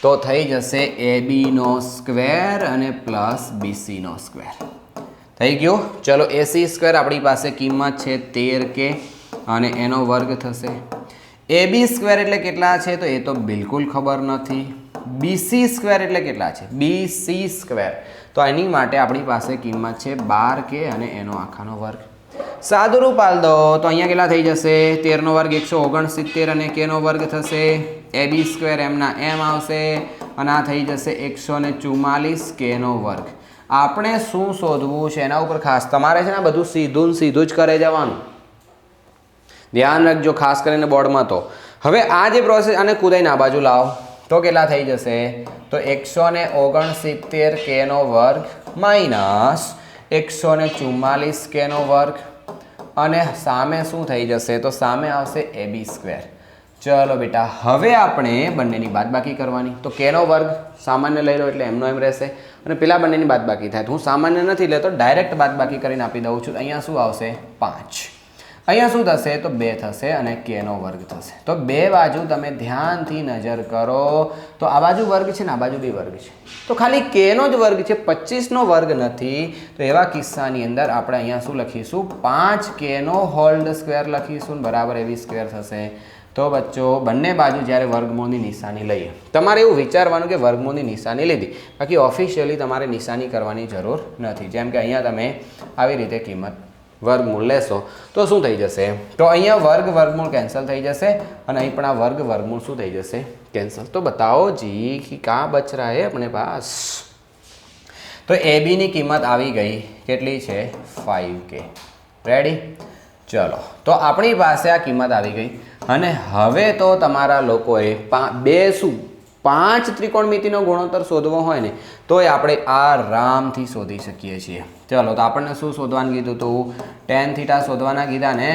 તો થઈ જશે AB² અને પ્લસ BC² થઈ ગયું ચલો AC² આપણી પાસે કિંમત છે 13K અને એનો વર્ગ થશે AB² એટલે કેટલા છે તો એ તો બિલકુલ ખબર નથી BC² એટલે કેટલા છે BC² તો એની માટે આપણી પાસે કિંમત છે 12K અને એનો આખાનો વર્ગ સાદુરૂપ આલ દો તો અહીંયા કેટલા થઈ જશે 13 નો વર્ગ 169 અને K નો વર્ગ થશે AB² એમના એમ આવશે અને આ થઈ જશે 144 K નો વર્ગ આપણે શું શોધવું છે એના ઉપર ખાસ તમારે છે ને બધું સીધું જ કરે જવાનું ધ્યાન રાખજો ખાસ કરીને બોર્ડમાં તો હવે આ જે પ્રોસેસ આને કુદાઈને આ બાજુ લાવો તો કેટલા થઈ જશે? તો 169 k નો વર્ગ માઇનસ 144 k નો વર્ગ અને સામે શું થઈ જશે? તો સામે આવશે ab². ચલો બેટા, હવે આપણે બંનેની બાદબાકી કરવાની. તો k નો વર્ગ સામાન્ય લઈ લો એટલે એમનો એમ રહેશે અને પેલા બંનેની બાદબાકી થાય. તો હું સામાન્ય નથી લેતો, ડાયરેક્ટ બાદબાકી કરીને આપી દઉં છું. અહીંયા શું આવશે? 5. અહીંયા શું થશે? તો 2 થશે અને k નો વર્ગ થશે. તો બે બાજુ તમે ધ્યાનથી નજર કરો તો આ બાજુ વર્ગ છે ને આ બાજુ બી વર્ગ છે. તો ખાલી k નો જ વર્ગ છે, 25 નો વર્ગ નથી. તો એવા કિસ્સાની અંદર આપણે અહીંયા શું લખીશું? 5k નો હોલ સ્ક્વેર લખીશું બરાબર ab² થશે. તો બચ્ચો બંને બાજુ જ્યારે વર્ગમૂળની નિશાની લઈએ, તમારે એવું વિચારવાનું કે વર્ગમૂળની નિશાની લીધી, બાકી ઓફિશિયલી તમારે નિશાની કરવાની જરૂર નથી. જેમ કે અહીંયા તમે આવી રીતે કિંમત વર્ગમૂળ લેશો તો શું થઈ જશે? તો અહીંયા વર્ગમૂળ કેન્સલ થઈ જશે અને અહીં પણ આ વર્ગમૂળ શું થઈ જશે? કેન્સલ. તો બતાવો જી કે ક્યાં બચ રહા હે अपने पास? તો AB ની કિંમત આવી ગઈ કેટલી છે? 5k. રેડી? ચલો, તો આપણી પાસે આ કિંમત આવી ગઈ અને હવે તો તમારા લોકોએ પાંચ ત્રિકોણમિતિનો ગુણોત્તર શોધવો હોય ને તો આપણે આરામથી શોધી શકીએ છીએ. ચલો, તો આપણને શું શોધવાનું કીધું હતું? tan θ શોધવાના કીધા ને.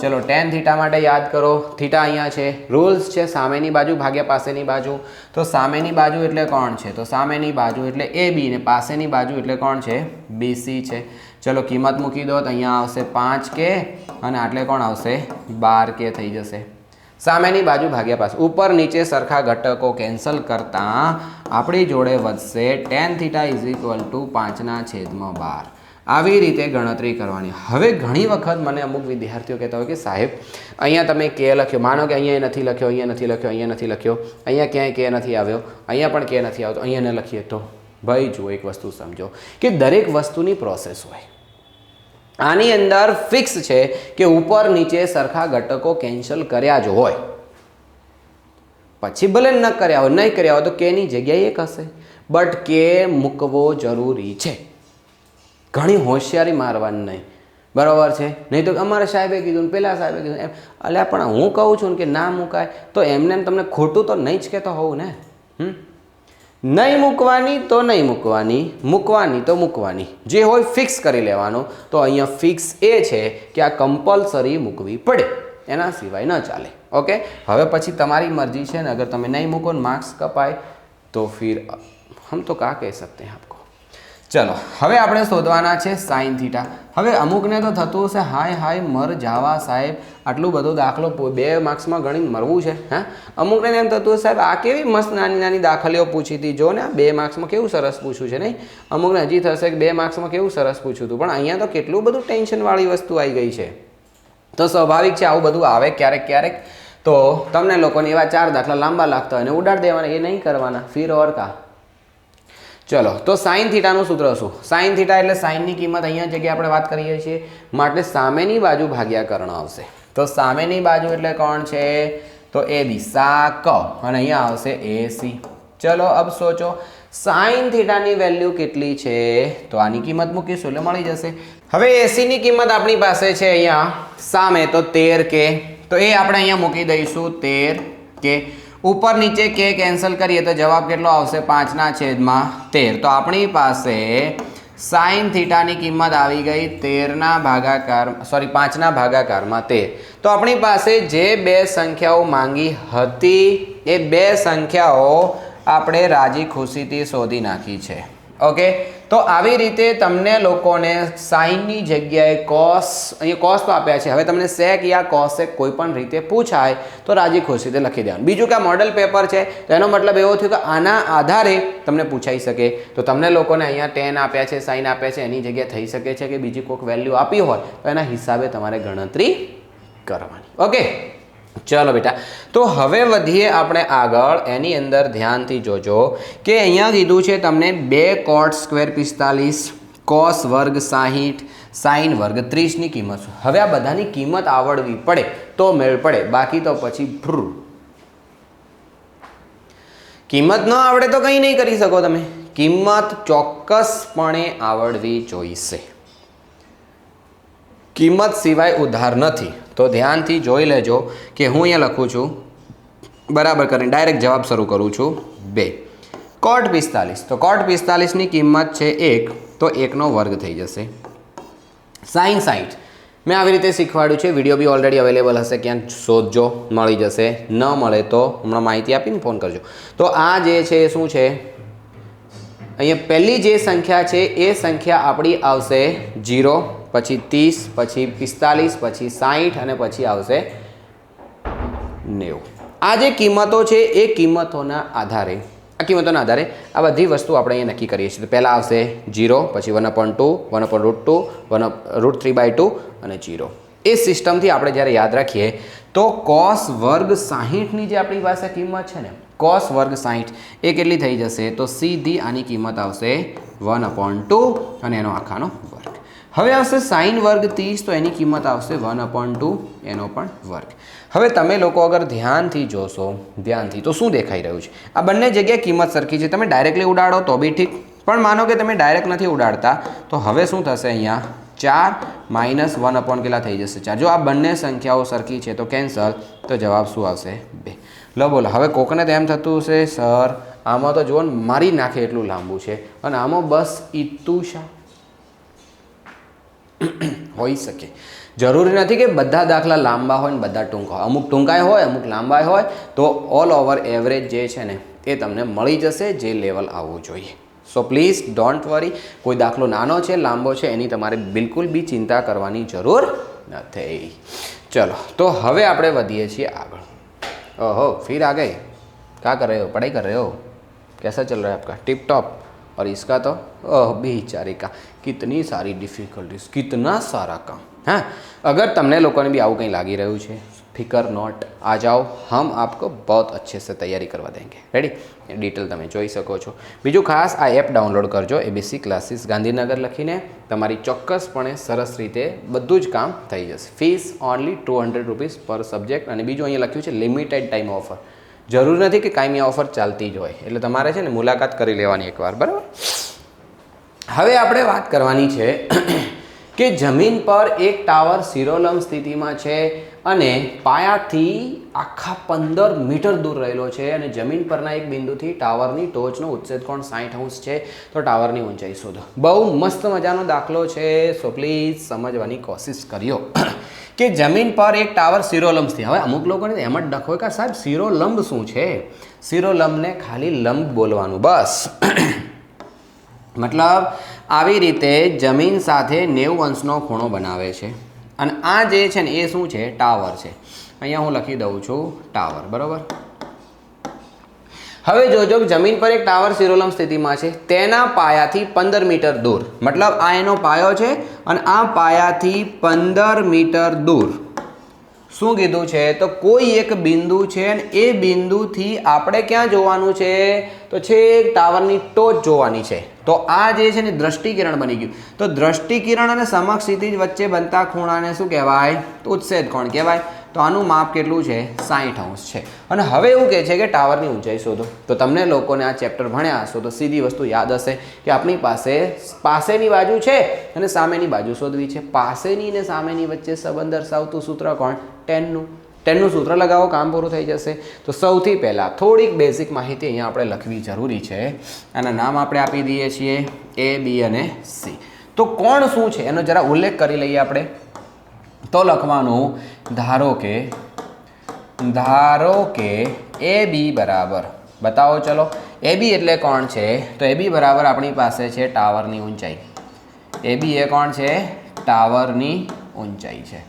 ચલો, tan θ માટે યાદ કરો, થીટા અહીંયા છે, રૂલ્સ છે સામેની બાજુ ભાગ્યા પાસેની બાજુ. તો સામેની બાજુ એટલે કોણ છે? તો સામેની બાજુ એટલે AB ને પાસેની બાજુ એટલે કોણ છે? BC છે. ચલો, કિંમત મૂકી દો તો અહીંયા આવશે 5k અને આટલે કોણ આવશે? 12k થઈ જશે. સામેની બાજુ ભાગ્યા પાસે, ઉપર નીચે સરખા ઘટકો કેન્સલ કરતાં આપણી જોડે વધશે tan θ = 5/12. આવી રીતે ગણતરી કરવાની. હવે ઘણી વખત મને અમુક વિદ્યાર્થીઓ કહેતા હોય કે સાહેબ અહીંયા તમે k લખ્યો, માનો કે અહીંયા નથી લખ્યો, અહીંયા નથી લખ્યો, અહીંયા નથી લખ્યો, અહીંયા ક્યાંય k નથી આવ્યો, અહીંયા પણ k નથી આવતો, અહીંયા ન લખીએ તો? ભાઈ જુઓ, એક વસ્તુ સમજો કે દરેક વસ્તુની પ્રોસેસ હોય. આની અંદર ફિક્સ છે કે ઉપર નીચે સરખા ઘટકો કેન્સલ કર્યા જ હોય, પછી ભલે ન કર્યા હોય, નહીં કર્યા હોય તો k ની જગ્યાએ 1 હશે, બટ k મૂકવો જરૂરી છે. ઘણી હોશિયારી મારવાની નહીં, બરાબર છે? નહીં તો અમારે સાહેબે કીધું, પેલા સાહેબે કીધું એમ. અલ્યા પણ હું કહું છું કે ના મુકાય તો એમને તમને ખોટું તો નહીં જ કહેતો હોઉં ને. નહીં મૂકવાની તો નહીં મૂકવાની, મૂકવાની તો મૂકવાની, જે હોય ફિક્સ કરી લેવાનું. તો અહીંયા ફિક્સ એ છે કે આ કમ્પલસરી મૂકવી પડે, એના સિવાય ન ચાલે. ઓકે, હવે પછી તમારી મરજી છે ને, અગર તમે નહીં મૂકો ને માર્ક્સ કપાય તો ફિર હમ તો કા કહી सकते हैं आपको. ચલો, હવે આપણે શોધવાના છે sin θ. હવે અમુકને તો થતું હશે હાય મર જાવા સાહેબ, આટલું બધો દાખલો 2 માર્ક્સમાં ગણીને મરવું છે. હા, અમુકને એમ થતું હશે સાહેબ આ કેવી મસ્ત નાની નાની દાખલીઓ પૂછી હતી, જો ને આ 2 માર્ક્સમાં કેવું સરસ પૂછ્યું છે. નહીં, અમુકને હજી થશે કે 2 માર્ક્સમાં કેવું સરસ પૂછ્યું હતું, પણ અહીંયા તો કેટલું બધું ટેન્શનવાળી વસ્તુ આવી ગઈ છે. તો સ્વાભાવિક છે આવું બધું આવે ક્યારેક. તો તમને લોકોને એવા 4 દાખલા લાંબા લાગતા હોય ને ઉડાડી દેવાના, એ નહીં કરવાના. ફિર ઓર કા. ચલો, તો sin θ નું સૂત્ર શું? sin θ એટલે sin ની કિંમત અહીંયા જગ્યાએ આપણે વાત કરીએ છીએ, માટે સામેની બાજુ ભાગ્યા કર્ણ આવશે. તો સામેની બાજુ એટલે કોણ છે? તો AB, સાક, અને અહીંયા આવશે AC. ચલો, અબ સોચો sin θ ની વેલ્યુ કેટલી છે? તો આની કિંમત મૂકીશું એટલે મળી જશે. હવે AC ની કિંમત આપણી પાસે છે અહીંયા સામે તો 13k. તો એ આપણે અહીંયા મૂકી દઈશું 13k. ઉપર નીચે k કેન્સલ કરીએ તો જવાબ કેટલો આવશે? 5/13. તો આપણી પાસે sin θ ની કિંમત આવી ગઈ 5 ના ભાગાકારમાં 13. તો આપણી પાસે જે 2 સંખ્યાઓ માંગી હતી એ 2 સંખ્યાઓ આપણે રાજી ખુશીથી શોધી નાખી છે. ઓકે, તો આવી રીતે તમને લોકોને સાઇનની જગ્યાએ કોસ, અહીંયા કોસ તો આપ્યા છે, હવે તમને સેક યા કોસેક કોઈ પણ રીતે પૂછાય તો રાજી ખુશીથી લખી દેવાનું. બીજું કે આ મોડલ પેપર છે તો એનો મતલબ એવો થયો કે આના આધારે તમને પૂછાઈ શકે. તો તમને લોકોને અહીંયા tan આપ્યા છે, સાઇન આપ્યા છે, એની જગ્યાએ થઈ શકે છે કે બીજી કોઈક વેલ્યુ આપી હોય તો એના હિસાબે તમારે ગણતરી કરવાની. ઓકે, ચલો બેટા, તો હવે વધીએ આપણે આગળ. એની અંદર ધ્યાનથી જોજો કે અહીંયા કીધું છે તમને 2 cot સ્ક્વેર 45, cos વર્ગ 60, sin વર્ગ 30 ની કિંમત શું? હવે આ બધાની કિંમત આવડવી પડે તો મેળ પડે, બાકી તો પછી કિંમત ન આવડે તો કંઈ નહીં કરી શકો તમે. કિંમત ચોક્કસપણે આવડવી જોઈશે, કિંમત સિવાય ઉધાર નથી. તો ધ્યાનથી જોઈ લેજો કે હું અહીંયા લખું છું બરાબર કરીને ડાયરેક્ટ જવાબ શરૂ કરું છું 2 cot 45 તો cot 45ની કિંમત છે 1 તો 1નો વર્ગ થઈ જશે sin 60 મેં આવી રીતે શીખવાડ્યું છે વિડીયો બી ઓલરેડી અવેલેબલ હશે ક્યાંક શોધજો મળી જશે ન મળે તો હમણાં માહિતી આપીને ફોન કરજો તો આ જે છે એ શું છે અહીંયા પહેલી જે સંખ્યા છે એ સંખ્યા આપણી આવશે 0 પછી 30 પછી 45 પછી 60 અને પછી આવશે 90 આ જે કિંમતો છે એ કિંમતોના આધારે આ બધી વસ્તુ આપણે અહીંયા નક્કી કરીએ છીએ તો પહેલાં આવશે 0 પછી 1/2 1/√2 1/√3/2 અને 0 એ સિસ્ટમથી આપણે જ્યારે યાદ રાખીએ તો cos વર્ગ 60ની જે આપણી પાસે કિંમત છે ને cos વર્ગ 60 એ કેટલી થઈ જશે તો સીધી આની કિંમત આવશે 1/2 અને એનો આખાનો વર્ગ હવે આવશે sin વર્ગ 30 તો એની કિંમત આવશે 1/2 એનો પણ વર્ગ હવે તમે લોકો અગર ધ્યાનથી જોશો તો શું દેખાઈ રહ્યું છે આ બંને જગ્યાએ કિંમત સરખી છે તમે ડાયરેક્ટલી ઉડાડો તો બી ઠીક પણ માનો કે તમે ડાયરેક્ટ નથી ઉડાડતા તો હવે શું થશે અહીંયા 4 માઇનસ 1 કેટલા થઈ જશે 4 જો આ બંને સંખ્યાઓ સરખી છે તો કેન્સલ તો જવાબ શું આવશે 2 લો બોલો હવે કોકને તો એમ થતું હશે સર આમાં તો જુઓ મારી નાખે એટલું લાંબુ છે અને આમાં બસ ઈતું શા હોઈ શકે જરૂરી નથી કે બધા દાખલા લાંબા હોય ને બધા ટૂંકા હોય અમુક ટૂંકાય હોય અમુક લાંબા હોય તો ઓલ ઓવર એવરેજ જે છે ને એ તમને મળી જશે જે લેવલ આવવું જોઈએ સો પ્લીઝ ડોન્ટ વરી કોઈ દાખલો નાનો છે લાંબો છે એની તમારે બિલકુલ બી ચિંતા કરવાની જરૂર નથી ચલો તો હવે આપણે વધીએ છીએ આગળ ओहो फिर आ गए क्या कर रहे हो पढ़ाई कर रहे हो कैसा चल रहा है आपका टिप टॉप और इसका तो ओह बेचारे का कितनी सारी डिफ़िकल्टीज कितना सारा काम हाँ अगर तमने लोगों ने भी आવું કંઈ લાગી રહ્યું છે फिकर नॉट आ जाओ हम आपको बहुत अच्छे से तैयारी करवा देंगे रेडी डिटेल તમે જોઈ શકો છો બીજું ખાસ આ એપ ડાઉનલોડ કરજો એબીસી ક્લાસીસ ગાંધીનગર લખીને તમારી ચોક્કસપણે સરસ રીતે બધું જ કામ થઈ જશે ફીસ ઓનલી ₹200 પર સબ્જેક્ટ અને બીજું અહીંયા લખ્યું છે લિમિટેડ ટાઈમ ઓફર જરૂર નથી કે કાયમી ઓફર ચાલતી જ હોય એટલે તમારે છે ને મુલાકાત કરી લેવાની એકવાર બરાબર હવે આપણે વાત કરવાની છે કે જમીન પર એક ટાવર શિરોલંબ સ્થિતિમાં છે અને પાયાથી આખા 15 મીટર દૂર રહેલો છે અને જમીન પરના એક બિંદુથી ટાવરની ટોચનો ઉચ્છેદ કોણ 60° છે તો ટાવરની ઊંચાઈ શોધો બહુ મસ્ત મજાનો દાખલો છે સો પ્લીઝ સમજવાની કોશિશ કર્યો કે જમીન પર એક ટાવર શિરોલંબ સ્થિતિ હવે અમુક લોકોને એમ જ ડખો કે સાહેબ શિરોલંબ શું છે શિરોલંબને ખાલી લંબ બોલવાનું બસ મતલબ આવી રીતે જમીન સાથે 90 અંશનો ખૂણો બનાવે છે અને આ જે છે ને એ શું છે ટાવર છે અહીંયા હું લખી દઉં છું ટાવર બરાબર હવે જોજો જમીન પર એક ટાવર શિરોલંબ સ્થિતિમાં છે તેના પાયાથી 15 મીટર દૂર મતલબ આ એનો પાયો છે અને આ પાયાથી 15 મીટર દૂર શું કીધું છે તો કોઈ એક બિંદુ છે અને એ બિંદુથી આપણે ક્યાં જોવાનું છે તો છેક ટાવરની ટોચ જોવાની છે તો આ જે છે ને દ્રષ્ટિકિરણ બની ગયું તો દ્રષ્ટિકિરણ અને સમક્ષિતિજ વચ્ચે બનતા ખૂણાને શું કહેવાય તો ઉચ્છેદ કોણ કહેવાય તો આનું માપ કેટલું છે 60° છે અને હવે એવું કહે છે કે ટાવરની ઊંચાઈ શોધો તો તમને લોકોને આ ચેપ્ટર ભણ્યા હશો તો સીધી વસ્તુ યાદ હશે કે આપણી પાસે પાસેની બાજુ છે અને સામેની બાજુ શોધવી છે પાસેની અને સામેની વચ્ચે સંબંધ દર્શાવતું સૂત્ર કોણ 10નું સૂત્ર લગાવો કામ પૂરું થઈ જશે તો સૌથી પહેલાં થોડીક બેઝિક માહિતી અહીંયા આપણે લખવી જરૂરી છે આના નામ આપણે આપી દઈએ છીએ એ બી અને સી તો કોણ શું છે એનો જરા ઉલ્લેખ કરી લઈએ આપણે તો લખવાનું ધારો કે એ બી બરાબર બતાવો ચલો એ બી એટલે કોણ છે તો એ બી બરાબર આપણી પાસે છે ટાવરની ઊંચાઈ એ બી એ કોણ છે ટાવરની ઊંચાઈ છે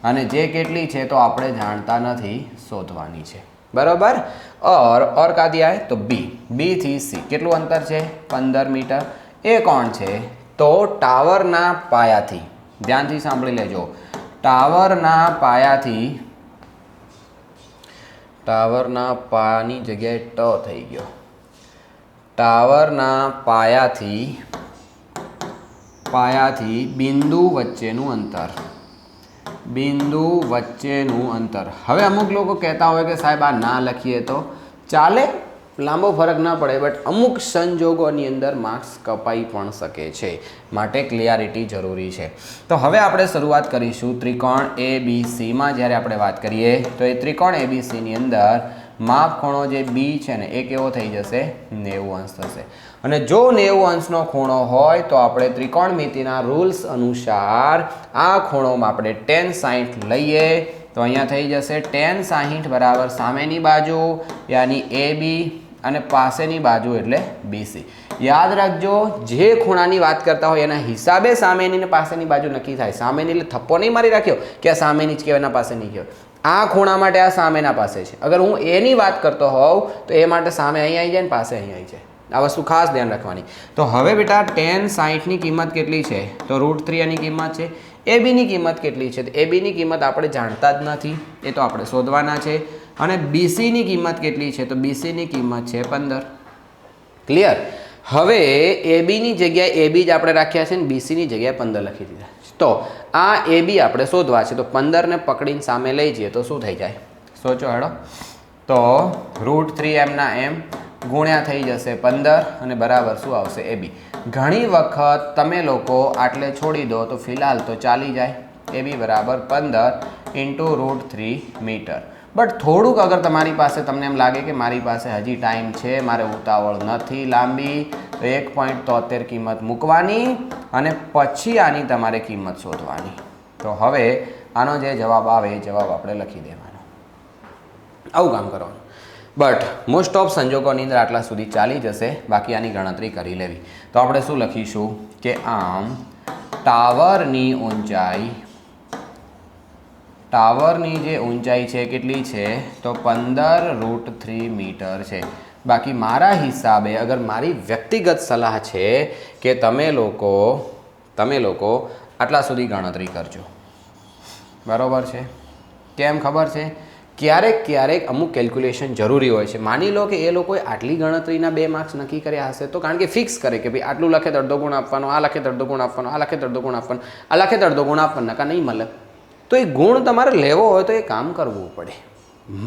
અને જે કેટલી છે તો આપણે જાણતા નથી શોધવાની છે બરાબર और का दिया है तो बी થી સી કેટલું અંતર છે 15 મીટર એ કોણ છે તો ટાવરના પાયાથી ધ્યાનથી સાંભળી લેજો ટાવરના પાયાની જગ્યાએ ટ થઈ ગયો ટાવરના પાયાથી બિંદુ વચ્ચેનું અંતર હવે અમુક લોકો કહેતા હોય કે સાહેબ આ ના લખીએ તો ચાલે લાંબો ફરક ના પડે બટ અમુક સંજોગોની અંદર માર્ક્સ કપાઈ પણ શકે છે માટે ક્લિયરિટી જરૂરી છે તો હવે આપણે શરૂઆત કરીશું ત્રિકોણ ABCમાં જ્યારે આપણે વાત કરીએ તો એ ત્રિકોણ ABCની અંદર માપ ખૂણો જે બી છે ને એ કેવો થઈ જશે 90 અંશ થશે અને જો 90 અંશનો ખૂણો હોય તો આપણે ત્રિકોણમિતિના રૂલ્સ અનુસાર આ ખૂણોમાં આપણે tan 60 લઈએ તો અહીંયા થઈ જશે tan 60 બરાબર સામેની બાજુ યાની AB અને પાસેની બાજુ એટલે BC યાદ રાખજો જે ખૂણાની વાત કરતા હોય એના હિસાબે સામેની ને પાસેની બાજુ નક્કી થાય સામેની એટલે થપ્પો નહીં મારી રાખ્યો કે આ સામેની જ કહેવાય ના પાસેની કહેવાય આ ખૂણા માટે આ સામેના પાસે છે અગર હું એની વાત કરતો હોઉં તો એ માટે સામે અહીં આવી જાય ને પાસે અહીં આવી જાય આ વસ્તુ ખાસ ધ્યાન રાખવાની તો હવે બેટા tan 60 ની કિંમત કેટલી છે તો √3 એની કિંમત છે AB ની કિંમત કેટલી છે તો AB ની કિંમત આપણે જાણતા જ નથી એ તો આપણે શોધવાના છે અને BC ની કિંમત કેટલી છે તો BC ની કિંમત છે 15 ક્લિયર હવે AB ની જગ્યાએ AB જ આપણે રાખ્યા છે ને BC ની જગ્યાએ 15 લખી દીધા તો આ AB આપણે શોધવા છે તો 15 ને પકડીને સામે લઈ જઈએ તો શું થઈ જાય સોચો હેડો તો √3 m ના m ગુણ્યા થઈ જશે 15 અને બરાબર શું આવશે AB ઘણી વખત તમે લોકો આટલે છોડી દો તો ફિલહાલ તો ચાલી જાય AB બરાબર 15 × √3 મીટર બટ થોડુંક અગર તમારી પાસે તમને એમ લાગે કે મારી પાસે હજી ટાઈમ છે મારે ઉતાવળ નથી લાંબી તો 1.73 કિંમત મૂકવાની અને પછી આની તમારે કિંમત શોધવાની તો હવે આનો જે જવાબ આવે એ જવાબ આપણે લખી દેવાનો આવું કામ કરવાનું બટ મોસ્ટ ઓફ સંજોગોની અંદર આટલા સુધી ચાલી જશે બાકી આની ગણતરી કરી લેવી તો આપણે શું લખીશું કે આમ ટાવરની જે ઊંચાઈ છે કેટલી છે તો 15 √3 મીટર છે બાકી મારા હિસાબે અગર મારી વ્યક્તિગત સલાહ છે કે તમે લોકો આટલા સુધી ગણતરી કરજો બરાબર છે કેમ ખબર છે ક્યારેક અમુક કેલ્ક્યુલેશન જરૂરી હોય છે માની લો કે એ લોકોએ આટલી ગણતરીના 2 માર્ક્સ નક્કી કર્યા હશે તો કારણ કે ફિક્સ કરે કે ભાઈ આટલું લખે તો અડધો ગુણ આપવાનો આ લખે તો અડધો ગુણ આપવાનો આ લખે તો અડધો ગુણ આપવાનો આ લખે તો અડધો ગુણ આપવાનો નકા નહીં મળે તો એ ગુણ તમારે લેવો હોય તો એ કામ કરવું પડે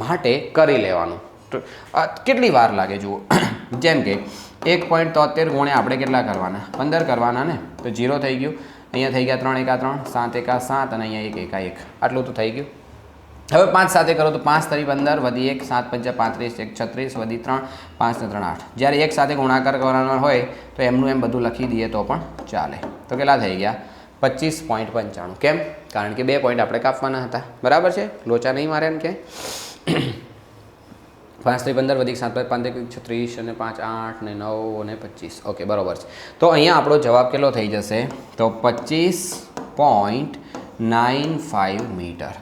માટે કરી લેવાનું કેટલી વાર લાગે જુઓ જેમ કે 1.73 ગુણ્યા આપણે કેટલા કરવાના 15 કરવાના ને તો 0 થઈ ગયું અહીંયા થઈ ગયા 3 × 1 3 7 × 7 અને અહીંયા 1 × 1 આટલું તો થઈ ગયું હવે 5 સાથે કરો તો 5 × 3 15 વધી 1 7 × 5 35 1 36 વધી 3 5 ને 3 8 જ્યારે એક સાથે ગુણાકાર કરવાનો હોય તો એમનું એમ બધું લખી દઈએ તો પણ ચાલે તો કેટલા થઈ ગયા 25.95 કેમ કારણ કે 2 પોઈન્ટ આપણે કાપવાના હતા બરાબર છે લોચા નહીં મારે એમ કે 5 × 15 વધી 7 5 36 અને 5 8 ને 9 અને 25 ઓકે બરાબર છે તો અહીંયા આપણો જવાબ કેટલો થઈ જશે તો 25.95 મીટર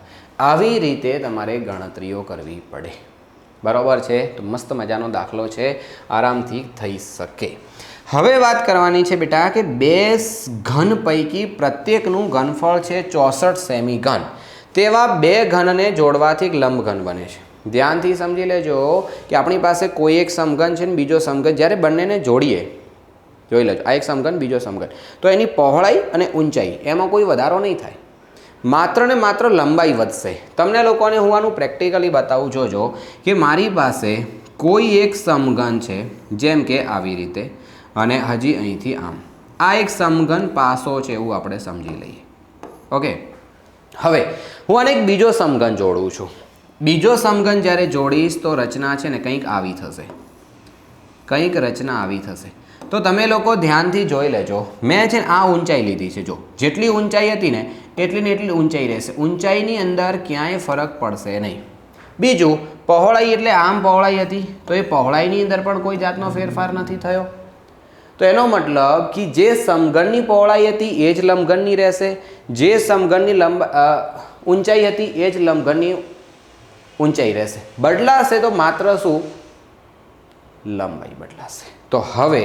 આવી રીતે તમારે ગણતરીઓ કરવી પડે બરાબર છે તો મસ્ત મજાનો દાખલો છે આરામથી થઈ શકે હવે વાત કરવાની છે બેટા કે 2 ઘન પૈકી પ્રત્યેકનું ઘનફળ છે 64 સેમી ઘન તેવા 2 ઘનને જોડવાથી એક લંબઘન બને છે ધ્યાનથી સમજી લેજો કે આપણી પાસે કોઈ એક સમઘન છે ને બીજો સમઘન જ્યારે બંનેને જોડીએ જોઈ લેજો આ એક સમઘન બીજો સમઘન તો એની પહોળાઈ અને ઊંચાઈ એમાં કોઈ વધારો નહીં થાય માત્ર ને માત્ર લંબાઈ વધશે તમને લોકોને હું આનું પ્રેક્ટિકલી બતાવું જોજો કે મારી પાસે કોઈ એક સમઘન છે જેમ કે આવી રીતે અને હજી અહીંથી આમ આ એક સમઘન પાસો છે એવું આપણે સમજી લઈએ ઓકે હવે હું આને એક બીજો સમઘન જોડું છું બીજો સમઘન જ્યારે જોડીશ તો રચના છે ને કંઈક આવી થશે કંઈક રચના આવી થશે તો તમે લોકો ધ્યાનથી જોઈ લેજો મેં છે ને આ ઊંચાઈ લીધી છે જો જેટલી ઊંચાઈ હતી ને એટલી ને એટલી ઊંચાઈ રહેશે ઊંચાઈની અંદર ક્યાંય ફરક પડશે નહીં બીજું પહોળાઈ એટલે આમ પહોળાઈ હતી તો એ પહોળાઈની અંદર પણ કોઈ જાતનો ફેરફાર નથી થયો તો એનો મતલબ કે જે સમઘનની પહોળાઈ હતી એ જ લંબઘનની રહેશે જે સમઘનની ઊંચાઈ હતી એ જ લંબઘનની ઊંચાઈ રહેશે બદલાશે તો માત્ર શું લંબાઈ બદલાશે તો હવે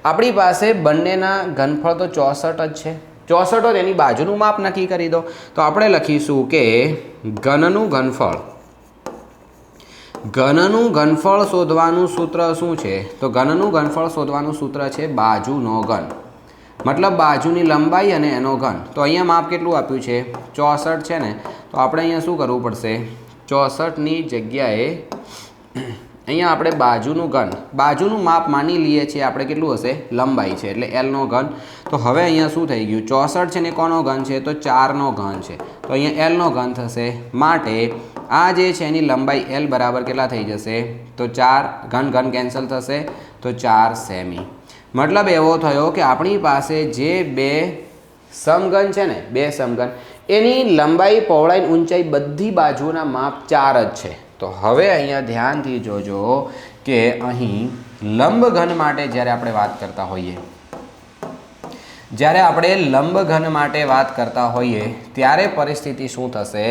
આપણી પાસે બંનેના ઘનફળ તો 64 જ છે 64 જ એની બાજુનું માપ નક્કી કરી દો તો આપણે લખીશું કે ઘનનું ઘનફળ શોધવાનું સૂત્ર શું છે તો ઘનનું ઘનફળ શોધવાનું સૂત્ર છે બાજુનો ઘન મતલબ બાજુની લંબાઈ અને એનો ઘન તો અહીંયા માપ કેટલું આપ્યું છે 64 છે ને તો આપણે અહીંયા શું કરવું પડશે 64ની જગ્યાએ અહીંયા આપણે બાજુનું માપ માની લઈએ છીએ આપણે કેટલું હશે લંબાઈ છે એટલે એલનો ઘન તો હવે અહીંયા શું થઈ ગયું 64 છે ને કોનો ઘન છે તો 4નો ઘન છે તો અહીંયા એલનો ઘન થશે માટે આ જે છે એની લંબાઈ એલ બરાબર કેટલા થઈ જશે તો 4 ઘન કેન્સલ થશે તો 4 સેમી મતલબ એવો થયો કે આપણી પાસે જે બે સમઘન છે ને બે સમઘન એની લંબાઈ પહોળાઈ ઊંચાઈ બધી બાજુના માપ 4 જ છે તો હવે અહીંયા ધ્યાનથી જોજો કે અહીં લંબઘન માટે જ્યારે આપણે વાત કરતા હોઈએ ત્યારે પરિસ્થિતિ શું થશે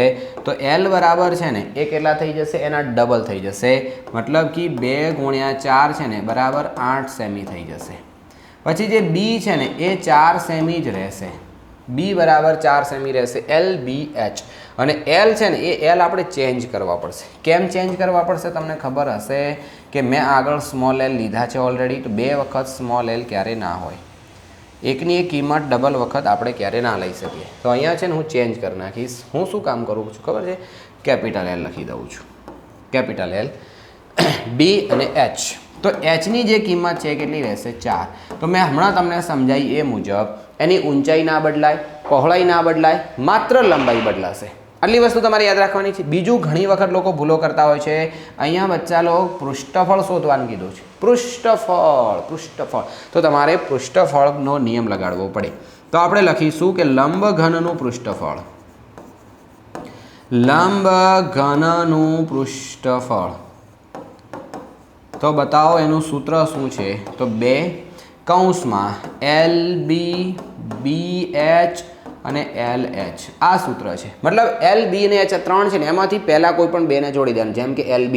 તો એલ બરાબર છે ને એ કેટલા થઈ જશે એના ડબલ થઈ જશે મતલબ કે 2 × 4 છે ને બરાબર 8 સેમી થઈ જશે પછી જે બી છે ને એ 4 સેમી જ રહેશે બી બરાબર 4 સેમી રહેશે LBH અને એલ છે ને એ એલ આપણે ચેન્જ કરવા પડશે કેમ ચેન્જ કરવા પડશે તમને ખબર હશે કે મેં આગળ સ્મોલ એલ લીધા છે ઓલરેડી તો 2 વખત સ્મોલ એલ ક્યારે ના હોય એકની એક કિંમત ડબલ વખત આપણે ક્યારે ના લઈ શકીએ તો અહીંયા છે ને હું ચેન્જ કરી નાખીશ હું શું કામ કરું છું ખબર છે કેપિટલ એલ લખી દઉં છું કેપિટલ એલ બી અને એચ તો એચની જે કિંમત છે કેટલી રહેશે 4 તો મેં હમણાં તમને સમજાવી એ મુજબ એની ઊંચાઈ ના બદલાય પહોળાઈ ના બદલાય માત્ર લંબાઈ બદલાશે આટલી વસ્તુ તમારે યાદ રાખવાની છે બીજું ઘણી વખત લોકો ભૂલો કરતા હોય છે અહીંયા બચ્ચા લોકો પૃષ્ઠફળ શોધવાનું કીધું છે પૃષ્ઠફળ તો તમારે પૃષ્ઠફળનો નિયમ લગાડવો પડે તો આપણે લખીશું કે લંબઘનનું પૃષ્ઠફળ તો બતાવો એનું સૂત્ર શું છે તો 2 કૌંસમાં LBBH અને LH આ સૂત્ર છે મતલબ LB અને H 3 છે ને એમાંથી પહેલાં કોઈ પણ 2 ને જોડી દેવાનું જેમ કે LB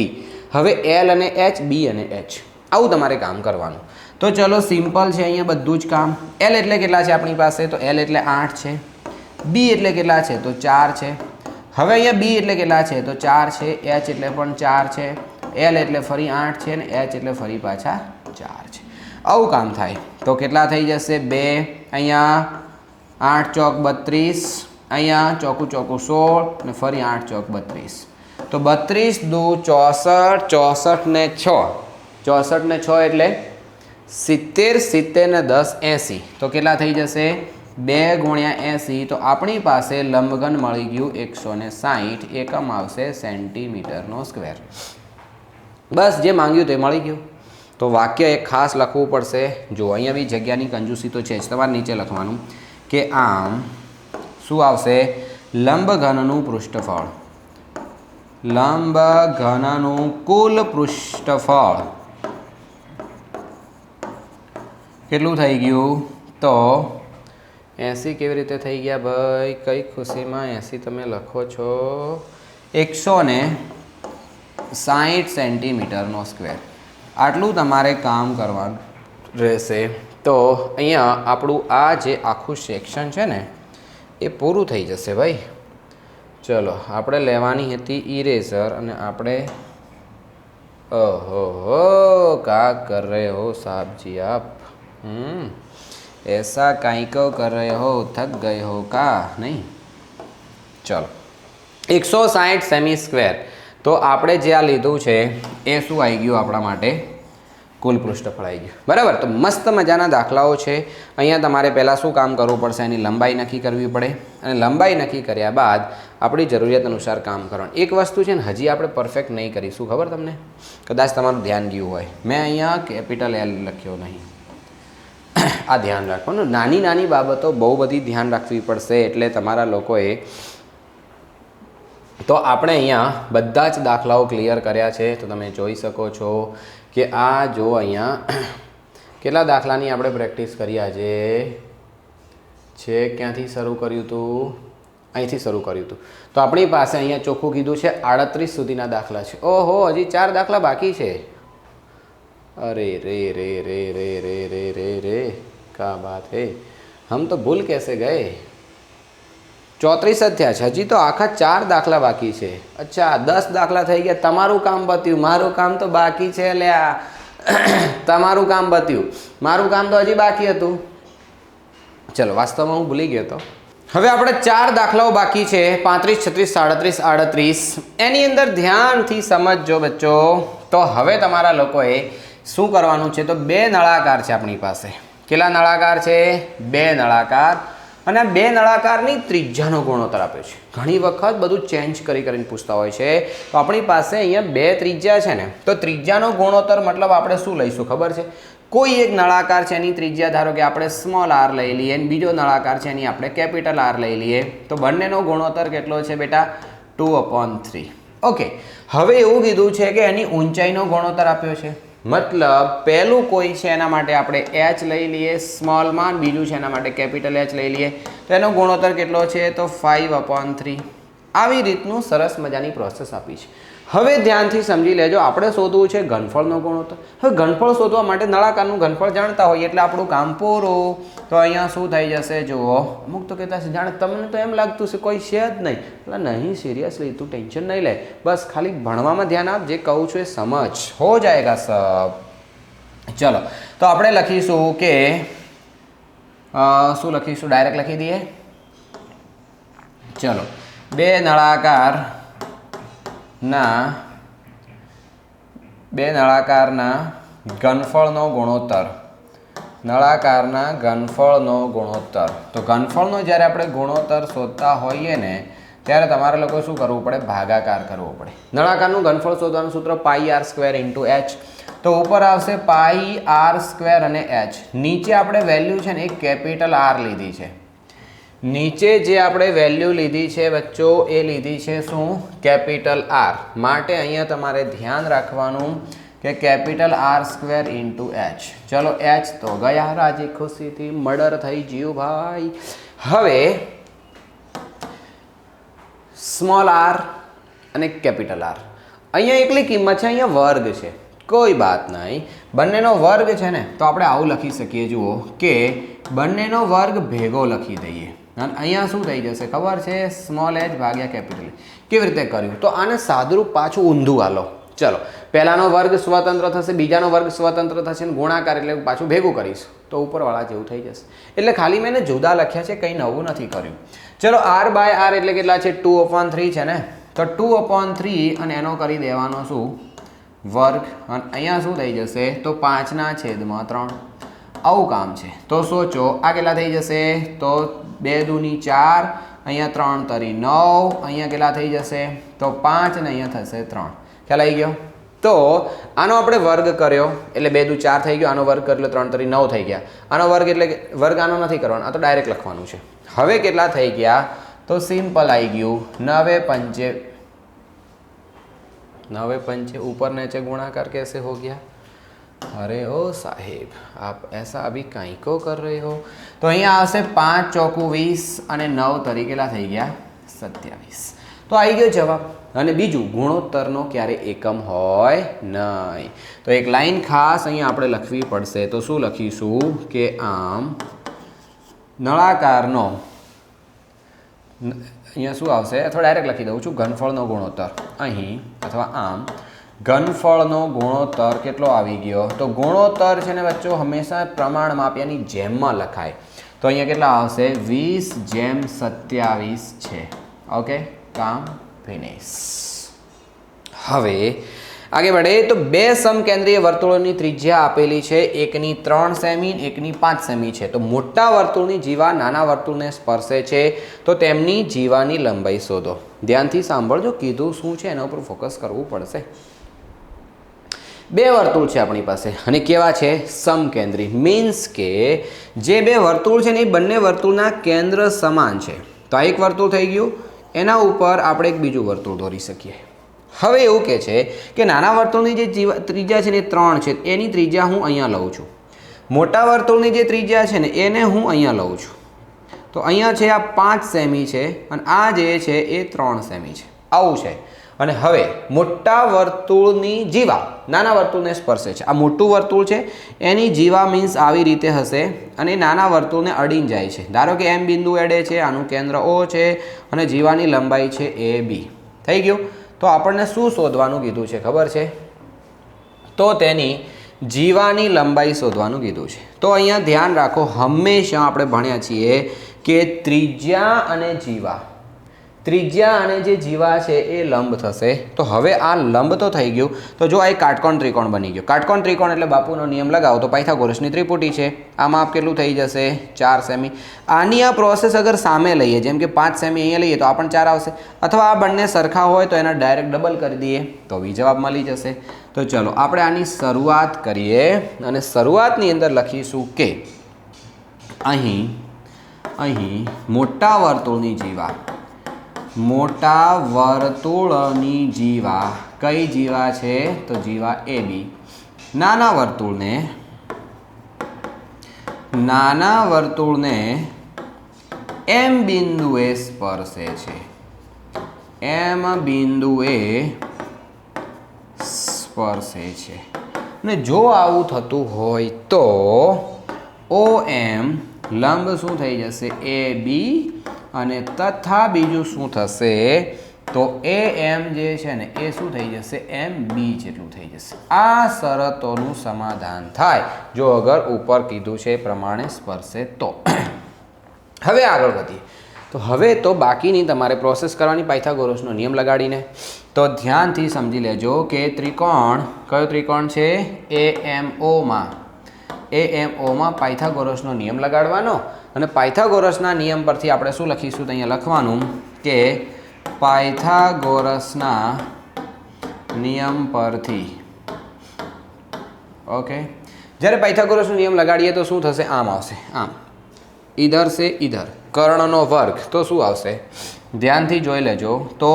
હવે L અને H B અને H આવું તમારે કામ કરવાનું તો ચલો સિમ્પલ છે અહીંયા બધું જ કામ L એટલે કેટલા છે આપણી પાસે તો L એટલે 8 છે B એટલે કેટલા છે તો 4 છે હવે અહીંયા B એટલે કેટલા છે તો 4 છે H એટલે પણ 4 છે L એટલે ફરી 8 છે અને H એટલે ફરી પાછા 4 છે આવું કામ થાય તો કેટલા થઈ જશે 2 અહીંયા 8 ચોક 32 અહીંયા ચોકું 16 અને ફરી 8 ચોક 32 તો 32 દુ 64 64 ને 6 64 ને 6 એટલે 70 70 ને 10 80 તો કેટલા થઈ જશે 2 × 80 તો આપણી પાસે લંબઘન મળી ગયું 160 એકમ આવશે સેન્ટીમીટરનો સ્ક્વેર બસ જે માંગ્યું તે મળી ગયું તો વાક્ય એક ખાસ લખવું પડશે જો અહીંયા બી જગ્યાની કંજૂસી તો છે જ તમારે નીચે લખવાનું કે આમ શું આવશે લંબઘનનું કુલ પૃષ્ઠફળ કેટલું થઈ ગયું તો 80 કેવી રીતે થઈ ગયા ભાઈ કઈ ખુશીમાં 80 તમે લખો છો 160 સેન્ટીમીટરનો સ્ક્વેર આટલું તમારે કામ કરવાનું રહેશે તો અહીંયા આપણું આ જે આખું સેક્શન છે ને એ પૂરું થઈ જશે ભાઈ ચલો આપણે લેવાની હતી ઇરેઝર અને આપણે ઓહો કા કર રહે હો સાहब जी आप ऐसा काई को कर रहे हो थक गए हो का नहीं चलो 160 સેમી સ્ક્વેર તો આપણે જે આ લીધું છે એ શું આવી ગયું આપણા માટે કુલ પૃષ્ઠફળ આવી ગયું બરાબર તો મસ્ત મજાના દાખલાઓ છે અહીંયા તમારે પહેલાં શું કામ કરવું પડશે એની લંબાઈ નક્કી કરવી પડે અને લંબાઈ નક્કી કર્યા બાદ આપણી જરૂરિયાત અનુસાર કામ કરવાનું એક વસ્તુ છે ને હજી આપણે પરફેક્ટ નહીં કરીશું ખબર તમને કદાચ તમારું ધ્યાન ગયું હોય મેં અહીંયા કેપિટલ L લખ્યો નહીં આ ધ્યાન રાખવાનું નાની નાની બાબતો બહુ બધી ધ્યાન રાખવી પડશે એટલે તમારા લોકોએ તો આપણે અહીંયા બધા જ દાખલાઓ ક્લિયર કર્યા છે તો તમે જોઈ શકો છો કે આ જો અહીંયા કેટલા દાખલાની આપણે પ્રેક્ટિસ કરી આજે છે ક્યાંથી શરૂ કર્યું હતું અહીંથી શરૂ કર્યું હતું તો આપણી પાસે અહીંયા ચોખ્ખું કીધું છે 38 સુધીના દાખલા છે ઓહો હજી 4 દાખલા બાકી છે अरे रे रे रे रे रे रे रे रे क्या बात है हम तो भूल कैसे गए 34 જ થયા છે હજી તો આખા 4 દાખલા બાકી છે અચ્છા 10 દાખલા થઈ ગયા તમારું કામ પત્યું મારું કામ તો બાકી છે લ્યા તમારું કામ પત્યું મારું કામ તો હજી બાકી હતું ચલો વાસ્તવમાં હું ભૂલી ગયો તો હવે આપણે 4 દાખલાઓ બાકી છે 35 36 37 38 એની અંદર ધ્યાનથી સમજજો બચ્ચો તો હવે તમારા લોકોએ શું કરવાનું છે તો બે નળાકાર છે આપણી પાસે કેટલા નળાકાર છે બે નળાકાર અને આ બે નળાકારની ત્રિજ્યાનો ગુણોત્તર આપ્યો છે ઘણી વખત બધું ચેન્જ કરીને પૂછતા હોય છે તો આપણી પાસે અહીંયા બે ત્રિજ્યા છે ને તો ત્રિજ્યાનો ગુણોત્તર મતલબ આપણે શું લઈશું ખબર છે કોઈ એક નળાકાર છે એની ત્રિજ્યા ધારો કે આપણે સ્મોલ આર લઈ લઈએ અને બીજો નળાકાર છે એની આપણે કેપિટલ આર લઈ લઈએ તો બંનેનો ગુણોત્તર કેટલો છે બેટા 2/3 ઓકે હવે એવું કીધું છે કે એની ઊંચાઈનો ગુણોત્તર આપ્યો છે મતલબ પહેલું કોઈ છે એના માટે આપણે એચ લઈ લઈએ સ્મોલમાં બીજું છે એના માટે કેપિટલ એચ લઈ લઈએ તો એનો ગુણોત્તર કેટલો છે તો 5/3 આવી રીતનું સરસ મજાની પ્રોસેસ આપી છે હવે ધ્યાનથી સમજી લેજો આપણે શોધવું છે ઘનફળનો ગુણોત્તર હવે ઘનફળ શોધવા માટે નળાકારનું ઘનફળ જાણતા હોઈએ એટલે આપણું કામ પૂરું તો અહીંયા શું થઈ જશે જુઓ અમુક તો કહેતા છે જાણે તમને તો એમ લાગતું છે કોઈ છે જ નહીં એટલે નહીં સિરિયસલી તું ટેન્શન નહીં લે બસ ખાલી ભણવામાં ધ્યાન આપ જે કહું છું એ સમજ હો જાયગા સબ ચલો તો આપણે લખીશું કે શું લખીશું ડાયરેક્ટ લખી દઈએ ચલો બે નળાકારના ઘનફળનો ગુણોત્તર તો ઘનફળનો જ્યારે આપણે ગુણોત્તર શોધતા હોઈએ ને ત્યારે તમારે લોકો શું કરવું પડે ભાગાકાર કરવો પડે નળાકારનું ઘનફળ શોધવાનું સૂત્ર πr² × h તો ઉપર આવશે πr² અને h નીચે આપણે વેલ્યુ છે ને એ કેપિટલ આર લીધી છે નીચે જે આપણે વેલ્યુ લીધી છે બચ્ચો એ લીધી છે શું કેપિટલ આર માટે અહીંયા તમારે ધ્યાન રાખવાનું કે કેપિટલ R² × h ચલો h તો ગયા રાજી ખુશીથી મર્ડર થઈ ગયું ભાઈ હવે સ્મોલ આર અને કેપિટલ આર અહીંયા એકલી કિંમત છે અહીંયા વર્ગ છે કોઈ વાત નહીં બંનેનો વર્ગ છે ને તો આપણે આવું લખી શકીએ જુઓ કે બંનેનો વર્ગ ભેગો લખી દઈએ અને અહીંયા શું થઈ જશે ખબર છે સ્મોલ h ભાગ્યા કેપિટલ કેવી રીતે કર્યું તો આને સાદુરૂપ પાછું ઊંધું હાલો ચલો પહેલાનો વર્ગ સ્વતંત્ર થશે બીજાનો વર્ગ સ્વતંત્ર થશે અને ગુણાકાર એટલે પાછું ભેગું કરીશું તો ઉપરવાળા જેવું થઈ જશે એટલે ખાલી મેં જુદા લખ્યા છે કંઈ નવું નથી કર્યું ચલો r/r એટલે કેટલા છે 2/3 છે ને તો 2/3 અને એનો કરી દેવાનો શું વર્ગ અને અહીંયા શું થઈ જશે તો 5/3 આવું કામ છે તો સોચો આ કેટલા થઈ જશે તો 2 દૂની 4 અહીંયા 3 તરી 9 અહીંયા કેટલા થઈ જશે તો 5 અને અહીંયા થશે 3 ખ્યાલ આવી ગયો તો આનો આપણે વર્ગ કર્યો એટલે 2 દુ 4 થઈ ગયો આનો વર્ગ કર્યો એટલે 3 તરી 9 થઈ ગયા આનો વર્ગ એટલે વર્ગ આનો નથી કરવાનો આ તો ડાયરેક્ટ લખવાનું છે હવે કેટલા થઈ ગયા તો સિમ્પલ આવી ગયું 9 पंचे ऊपर नीचे गुणाकार कैसे हो गया अरे ओ साहेब आप ऐसा अभी कहीं को कर रहे हो तो અહીંયા આવશે 5 ચોકુ 20 અને 9 તરીકેલા થઈ ગયા 27 તો આવી ગયો જવાબ અને બીજું ગુણોત્તરનો ક્યારે એકમ હોય નહીં તો એક લાઈન ખાસ અહીંયા આપણે લખવી પડશે તો શું લખીશું કે આમ નળાકારનો અહીંયા શું આવશે અથવા ડાયરેક્ટ લખી દઉં છું ઘનફળનો ગુણોત્તર અહીં અથવા આમ ઘનફળનો ગુણોત્તર કેટલો આવી ગયો તો ગુણોત્તર છે ને વચ્ચે હંમેશા પ્રમાણ માપ્યાની જેમમાં લખાય તો અહીંયા કેટલા આવશે 20/27 છે ઓકે કામ ફિનિશ હવે आगे बढ़े तो बे समकेंद्रीय वर्तुळोनी त्रिज्या आपेली छे एकनी 3 सेमी एकनी 5 सेमी छे तो मोटा वर्तुळनी जीवा नाना वर्तुळने स्पर्शे छे तो तेमनी जीवानी लंबाई शोधो ध्यानथी सांभळजो कीधुं शुं छे एना उपर फोकस करवुं पड़शे बे वर्तुळ छे आपणी पासे अने केवा छे समकेंद्री मीन्स के जे बे वर्तुळ छे ने बंने वर्तुळना केंद्र समान छे तो आ एक वर्तुळ थई गयुं एना उपर आपणे एक बीजुं वर्तुळ दोरी शकीए હવે એવું કહે છે કે નાના વર્તુળની જે ત્રિજ્યા છે ને 3 છે એની ત્રિજ્યા હું અહીંયા લઉં છું મોટા વર્તુળની જે ત્રિજ્યા છે ને એને હું અહીંયા લઉં છું તો અહીંયા છે આ 5 સેમી છે અને આ જે છે એ 3 સેમી છે આવું છે અને હવે મોટા વર્તુળની જીવા નાના વર્તુળને સ્પર્શે છે આ મોટું વર્તુળ છે એની જીવા મીન્સ આવી રીતે હશે અને નાના વર્તુળને અડીને જાય છે ધારો કે એમ બિંદુ એડે છે આનું કેન્દ્ર O છે અને જીવાની લંબાઈ છે AB થઈ ગયું तो आपने शू शोधवानुं कीधुं छे खबर छे तो तेनी जीवानी लंबाई शोधवानुं कीधुं छे तो अहींया ध्यान राखो हमेशा आपणे भण्या छीए કે ત્રિજ્યા અને જીવા જે જીવા છે એ લંબ થશે. તો હવે આ લંબ તો થઈ ગયું. તો જો આ એક કાટકોણ ત્રિકોણ બની ગયો. કાટકોણ ત્રિકોણ એટલે બાપુનો નિયમ લગાવો તો પાયથાગોરસની ત્રિપુટી છે. આ માપ કેટલું થઈ જશે? 4 સેમી. આની આ પ્રોસેસ અગર સામે લઈએ, જેમ કે 5 સેમી અહીંયા લઈએ તો આ પણ 4 આવશે, અથવા આ બંને સરખા હોય તો એના ડાયરેક્ટ ડબલ કરી દઈએ તો બી જવાબ મળી જશે. તો ચલો આપણે આની શરૂઆત કરીએ અને શરૂઆતની અંદર લખીશું કે અહીં મોટા વર્તુળની જીવા કઈ જીવા છે? તો જીવા AB. નાના વર્તુળને M બિંદુએ સ્પર્શે છે. અને જો આવું થતું હોય તો OM લંબ શું થઈ જશે? AB. અને તથા બીજું શું થશે? તો AM જે છે ને એ શું થઈ જશે? MB જેટલું થઈ જશે. આ શરતોનું સમાધાન થાય જો અગર ઉપર કીધું છે એ પ્રમાણે સ્પર્શે તો. હવે આગળ વધીએ. તો હવે તો બાકીની તમારે પ્રોસેસ કરવાની પાયથાગોરસનો નિયમ લગાડીને. તો ધ્યાનથી સમજી લેજો કે ત્રિકોણ, કયો ત્રિકોણ છે? AMOમાં પાયથાગોરસનો નિયમ લગાડવાનો. અને પાયથાગોરસના નિયમ પરથી આપણે શું લખીશું? તો અહીંયા લખવાનું કે પાયથાગોરસના નિયમ પરથી, ઓકે, જ્યારે પાયથાગોરસનો નિયમ લગાડીએ તો શું થશે? આમ આવશે, આમ. ઇધર સે ઇધર, કર્ણનો વર્ગ, તો શું આવશે? ધ્યાનથી જોઈ લેજો. તો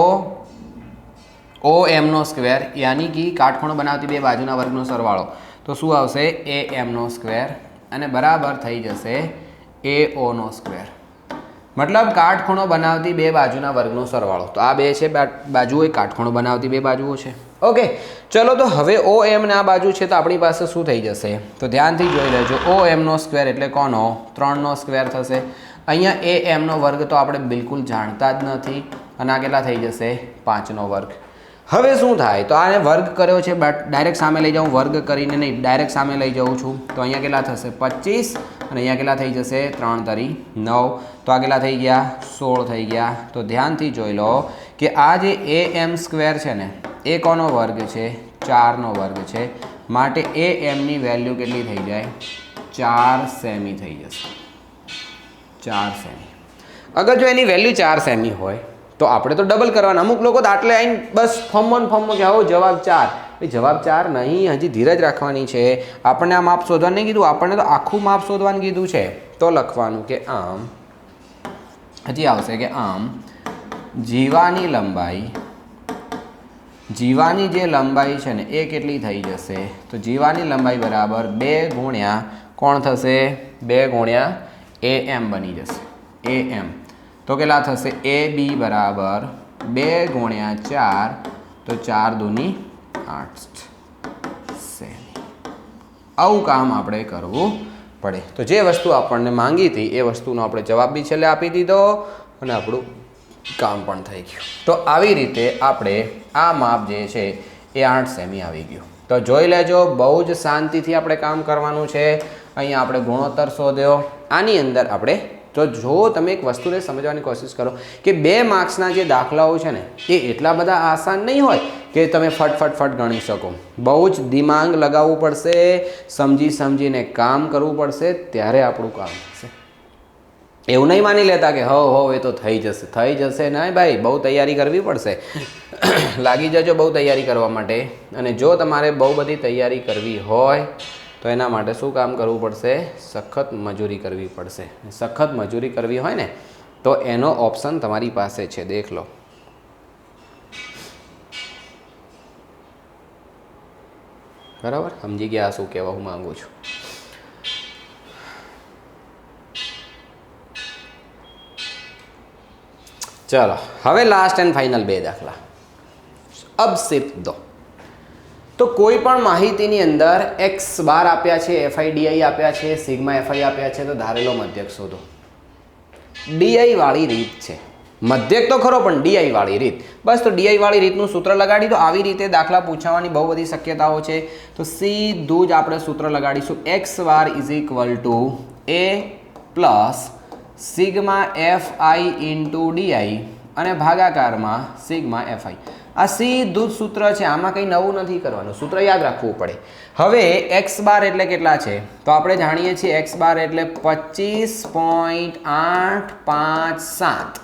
OM નો સ્ક્વેર યાની કે કાટખૂણો બનાવતી બે બાજુના વર્ગનો સરવાળો, તો શું આવશે? AM નો સ્ક્વેર. અને બરાબર થઈ જશે AO નો સ્ક્વેર. મતલબ કાટખૂણો બનાવતી બે બાજુના વર્ગનો સરવાળો. તો આ બે છે બાજુઓ, કાટખૂણો બનાવતી બે બાજુઓ છે. ઓકે, ચલો તો હવે OM ને આ બાજુ છે તો આપણી પાસે શું થઈ જશે? તો ધ્યાનથી જોઈ લેજો. OM નો સ્ક્વેર એટલે કોનો? 3 નો સ્ક્વેર થશે. અહીંયા AM નો વર્ગ તો આપણે બિલકુલ જાણતા જ નથી, અને આ કેટલા થઈ જશે? 5 નો વર્ગ. હવે શું થાય? તો આને વર્ગ કર્યો છે, ડાયરેક્ટ સામે લઈ જાઉં, વર્ગ કરીને નહીં, ડાયરેક્ટ સામે લઈ જાઉં છું. તો અહીંયા કેટલા થશે? 25. અને અહીંયા કેટલા થઈ જશે? 3 તરી 9. તો આ કેટલા થઈ ગયા? 16 થઈ ગયા. તો ધ્યાનથી જોઈ લો કે આ જે AM સ્ક્વેર છે ને એ કોનો વર્ગ છે? 4 નો વર્ગ છે. માટે AM ની વેલ્યુ કેટલી થઈ જાય? 4 સેમી થઈ જશે. 4 સેમી. અગર જો એની વેલ્યુ 4 સેમી હોય તો આપણે તો ડબલ કરવાના. અમુક લોકો તો આટલે આવીને બસ ફોર્મ કે આવો જવાબ 4. ભાઈ જવાબ 4 નહીં, હજી ધીરજ રાખવાની છે. આપણને આ માપ શોધવાનું નહીં કીધું, આપણને તો આખું માપ શોધવાનું કીધું છે. તો લખવાનું કે આમ, હજી આવશે કે આમ જીવાની જે લંબાઈ છે ને એ કેટલી થઈ જશે? તો જીવાની લંબાઈ બરાબર 2 ગુણ્યા કોણ થશે? 2 ગુણ્યા AM બની જશે. AM તો કેટલા થશે? AB બરાબર 2 ગુણ્યા 4, તો 4 દૂની 8 સેમી. આવું કામ આપણે કરવું પડે. તો જે વસ્તુ આપણને માંગી હતી એ વસ્તુનો આપણે જવાબ બી છેલ્લે આપી દીધો અને આપણું કામ પણ થઈ ગયું. તો આવી રીતે આપણે આ માપ જે છે એ 8 સેમી આવી ગયું. તો જોઈ લેજો, બહુ જ શાંતિથી આપણે કામ કરવાનું છે. અહીંયા આપણે ગુણોત્તર શોધ્યો. આની અંદર આપણે તો જો તમે એક વસ્તુને સમજવાની કોશિશ કરો કે 2 માર્ક્સના જે દાખલાઓ છે ને એ એટલા બધા આસાન નહીં હોય કે તમે ફટ ગણી શકો. બહુ જ દિમાગ લગાવવું પડશે, સમજીને કામ કરવું પડશે, ત્યારે આપણું કામ થશે. એવું નહીં માની લેતા કે હો એ તો થઈ જશે. ના ભાઈ, બહુ તૈયારી કરવી પડશે. લાગી જજો બહુ તૈયારી કરવા માટે. અને જો તમારે બહુ બધી તૈયારી કરવી હોય તો એના માટે શું કામ કરવું પડશે? સખત મજૂરી કરવી પડશે. સખત મજૂરી કરવી હોય ને તો એનો ઓપ્શન તમારી પાસે છે, દેખ લો. બરાબર, સમજી ગયા શું કહેવા હું માંગુ છું? ચલો હવે લાસ્ટ એન્ડ ફાઇનલ 2 દાખલા. અબ સિર્ફ દો. તો કોઈ પણ માહિતીની અંદર x બાર આપ્યા છે, fi di આપ્યા છે, સિગ્મા fi આપ્યા છે, તો ધારેલો મધ્યક શોધો. di વાળી રીત છે. મધ્યક તો ખરો પણ di વાળી રીત. બસ તો di વાળી રીતનું સૂત્ર લગાડી દો. આવી રીતે દાખલા પૂછવાની બહુ બધી શક્યતાઓ છે. તો સીધું જ આપણે સૂત્ર લગાડીશું. x bar is equal to a plus sigma F I into D I અને ભાગાકારમાં સિગ્મા એફ આઈ. આ સીધું જ સૂત્ર છે, આમાં કંઈ નવું નથી કરવાનું, સૂત્ર યાદ રાખવું પડે. હવે એક્સ બાર એટલે કેટલા છે તો આપણે જાણીએ છીએ એક્સ બાર એટલે 25.857.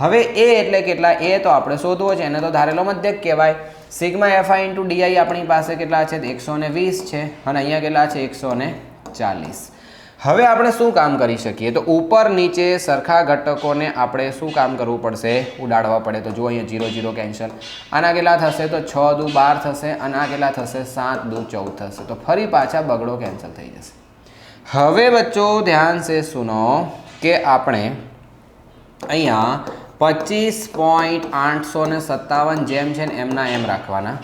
હવે એ એટલે કેટલા એ તો આપણે શોધવો છે, એને તો ધારેલો મધ્યક કહેવાય. Sigma F I into D I આપણી પાસે કેટલા છે 120 છે અને અહીંયા કેટલા છે 140. હવે આપણે શું કામ કરી શકીએ તો ઉપર નીચે સરખા ઘટકોને આપણે શું કામ કરવું પડશે ઉડાડવા પડે. તો જુઓ અહીંયા 0 0 કેન્સલ, આના કેટલા થશે તો 6 દુ 12 થશે અને આ કેટલા થશે 7 દુ 14 થશે. તો ફરી પાછા બગડો કેન્સલ થઈ જશે. હવે બચ્ચો ધ્યાન સે સુનો કે આપણે અહીંયા 25.857 જેમ છે ને એમના એમ રાખવાના.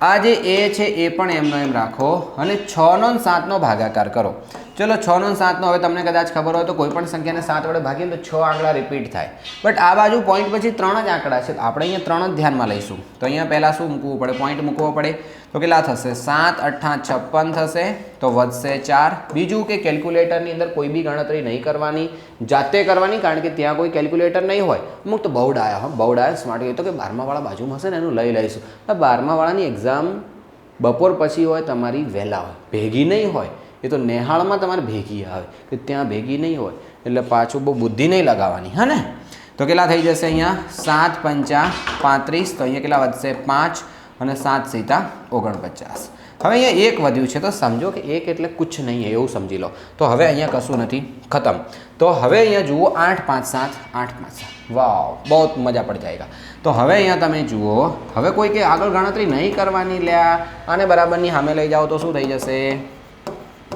આ જે એ છે એ પણ એમનો એમ રાખો અને 6 નો 7 નો ભાગાકાર કરો. ચલો 6 નો 7 નો હવે તમને કદાચ ખબર હોય તો કોઈ પણ સંખ્યાને 7 વડે ભાગીએ તો 6 આંકડા રિપીટ થાય. બટ આ બાજુ પોઈન્ટ પછી 3 જ આંકડા છે તો આપણે અહીંયા 3 જ ધ્યાનમાં લઈશું. તો અહીંયા પહેલાં શું મૂકવું પડે પોઈન્ટ મૂકવો પડે. તો કેટલા થશે 7 8 56 થશે તો વધશે 4. બીજું કે કેલ્ક્યુલેટરની અંદર કોઈ બી ગણતરી નહીં કરવાની, જાતે કરવાની, કારણ કે ત્યાં કોઈ કેલ્ક્યુલેટર નહીં હોય. અમુક તો બહુ ડાયા સ્માર્ટ કહે તો કે 12મા વાળા બાજુમાં હશે ને એનું લઈ લઈશું. 12મા વાળાની એક્ઝામ બપોર પછી હોય, તમારી વહેલા હોય, ભેગી નહીં હોય. એ તો નેહાળમાં તમારે ભેગી આવે કે ત્યાં ભેગી નહીં હોય એટલે પાછું બહુ બુદ્ધિ નહીં લગાવવાની હા ને. તો કેટલા થઈ જશે અહીંયા 7 5 35. તો અહીંયા કેટલા વધશે 5 અને 7 સીતા 49. હવે અહીંયા એક વધ્યું છે તો સમજો કે એક એટલે કુછ નહીં એવું સમજી લો. તો હવે અહીંયા કશું નથી, ખતમ. તો હવે અહીંયા જુઓ 8 5 7 8 5 7. વાવ, બહુ મજા પડી જાયગા. તો હવે અહીંયા તમે જુઓ હવે કોઈ કે આગળ ગણતરી નહીં કરવાની લ્યા અને બરાબરની સામે લઈ જાઓ તો શું થઈ જશે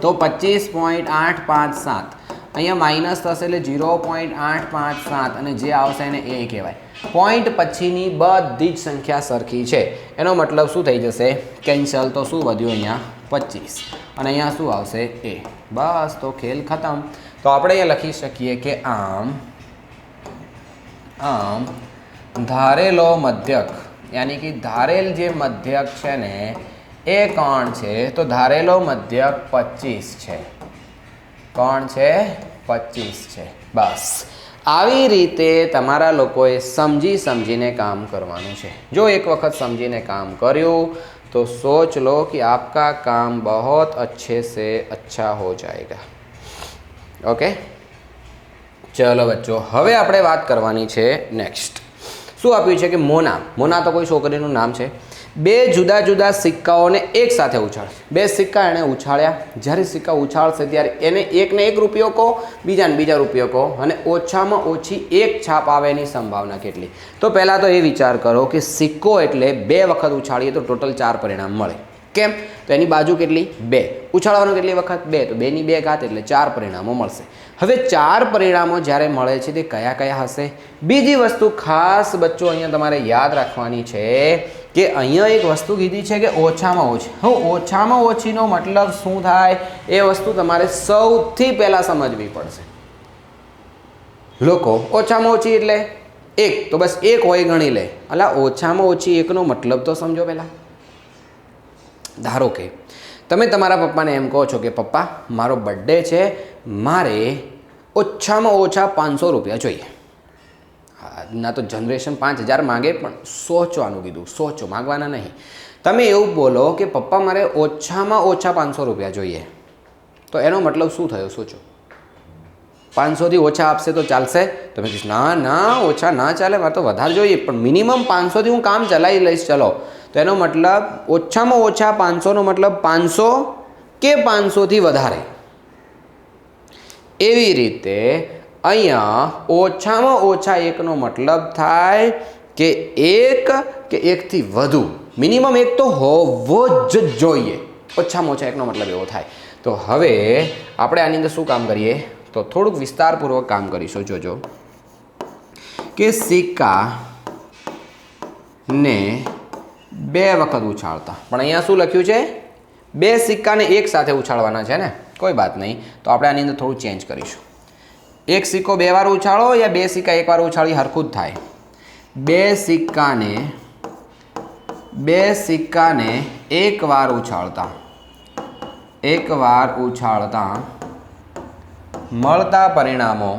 તો 25.857 અહીંયા માઇનસ થશે એટલે 0.857 અને જે આવશે એને એ કહેવાય. પોઈન્ટ પછીની બધી જ સંખ્યા સરખી છે એનો મતલબ શું થઈ જશે કેન્સલ. તો શું વધ્યું અહીંયા 25 અને અહીંયા શું આવશે એ. બસ તો ખેલ ખતમ. તો આપણે અહીંયા લખી શકીએ કે આમ ધારેલો મધ્યક યાની કે ધારેલ જે મધ્યક છે ને એ કોણ છે તો ધારેલો મધ્યક 25 છે. કોણ છે 25 છે. બસ આવી રીતે તમારા લોકોએ સમજી સમજીને કામ કરવાનું છે. જો એક વખત સમજીને કામ કર્યું તો सोच लो कि आपका काम बहुत अच्छे से अच्छा हो जाएगा. ओके चलो बच्चों હવે આપણે વાત કરવાની છે નેક્સ્ટ. શું આપ્યું છે કે મોના તો કોઈ છોકરીનું નામ છે. બે જુદા જુદા સિક્કાઓને એક સાથે ઉછાળ. બે સિક્કા એણે ઉછાળ્યા. જ્યારે સિક્કા ઉછાળશે ત્યારે એને એકને 1 રૂપિયો કહો, બીજાને બીજા રૂપિયો કહો અને ઓછામાં ઓછી એક છાપ આવે એની સંભાવના કેટલી. તો પહેલાં તો એ વિચાર કરો કે સિક્કો એટલે 2 વખત ઉછાળીએ તો ટોટલ 4 પરિણામ મળે. કેમ તો એની બાજુ કેટલી 2, ઉછાળવાનું કેટલી વખત 2 તો 2 ની 2 ઘાત એટલે 4 પરિણામો મળશે. હવે 4 પરિણામો જ્યારે મળે છે તે કયા કયા હશે. બીજી વસ્તુ ખાસ બચ્ચો અહીંયા તમારે યાદ રાખવાની છે કે અહીંયા એક વસ્તુ કીધી છે કે ઓછામાં ઓછી. હવે ઓછામાં ઓછીનો મતલબ શું થાય એ વસ્તુ તમારે સૌથી પહેલાં સમજવી પડશે. લોકો ઓછામાં ઓછી એટલે 1 તો બસ 1 હોય ગણી લે. અલા ઓછામાં ઓછી 1નો મતલબ તો સમજો પહેલાં. ધારો કે તમે તમારા પપ્પાને એમ કહો છો કે પપ્પા મારો બર્થડે છે, મારે ઓછામાં ઓછા 500 રૂપિયા જોઈએ. ના તો જનરેશન 5000 માગે પણ સોચવાનું કીધું, સોચો માગવાના નહીં. તમે એવું બોલો કે પપ્પા મારે ઓછામાં ઓછા 500 રૂપિયા જોઈએ. તો એનો મતલબ શું થયો સોચો. 500થી ઓછા આપશે તો ચાલશે? તમે કહીશ ના ઓછા ના ચાલે, મારે તો વધારે જોઈએ પણ મિનિમમ 500થી હું કામ ચલાવી લઈશ ચલો. તો એનો મતલબ ઓછામાં ઓછા 500નો મતલબ 500 કે 500થી વધારે. એવી રીતે અહીંયા ઓછામાં ઓછા 1નો મતલબ થાય કે 1 કે 1થી વધુ, મિનિમમ 1 તો હોવો જ જોઈએ. ઓછામાં ઓછા 1નો મતલબ એવો થાય. તો હવે આપણે આની અંદર શું કામ કરીએ તો થોડુંક વિસ્તારપૂર્વક કામ કરીશું. જોજો કે સિક્કાને 2 વખત ઉછાળતા, પણ અહીંયા શું લખ્યું છે 2 સિક્કાને એક સાથે ઉછાળવાના છે ને. કોઈ વાત નહીં, તો આપણે આની અંદર થોડું ચેન્જ કરીશું. 1 સિક્કો 2 વાર ઉછાળો યા 2 સિક્કા 1 વાર ઉછાળી હરખું જ થાય. 2 સિક્કાને 1 વાર ઉછાળતા મળતા પરિણામો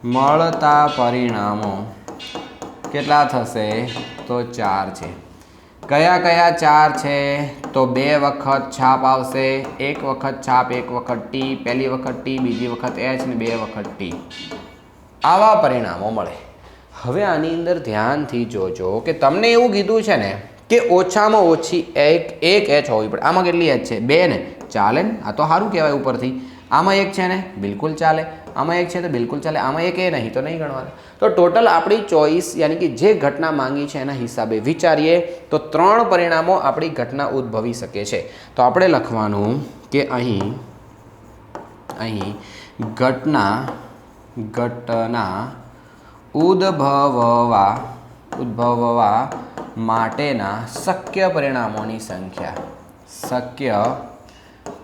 મળતા પરિણામો કેટલા થશે? તો 4 છે. કયા કયા 4 છે? તો 2 વખત છાપ આવશે, 1 વખત છાપ, 1 વખત ટી, પહેલી વખત ટી, બીજી વખત એચ ને 2 વખત ટી. આવા પરિણામો મળે. હવે આની અંદર ધ્યાનથી જોજો કે તમને એવું કીધું છે ને કે ઓછામાં ઓછી એક એચ હોવી પડે. આમાં કેટલી એચ છે? 2 ને. ચાલે ને? આ તો સારું કહેવાય ઉપરથી. આમાં 1 છે ને? બિલકુલ ચાલે. આમાં 1 છે તો બિલકુલ ચાલે. આમાં 1 એ નહીં તો નહીં ગણવાનું. તો ટોટલ આપણી ચોઈસ યાની કે જે ઘટના માંગી છે એના હિસાબે વિચારીએ તો 3 પરિણામો આપણી ઘટના ઉદ્ભવી શકે છે. તો આપણે લખવાનું કે અહીં ઘટના ઉદ્ભવવા માટેના શક્ય પરિણામોની સંખ્યા. શક્ય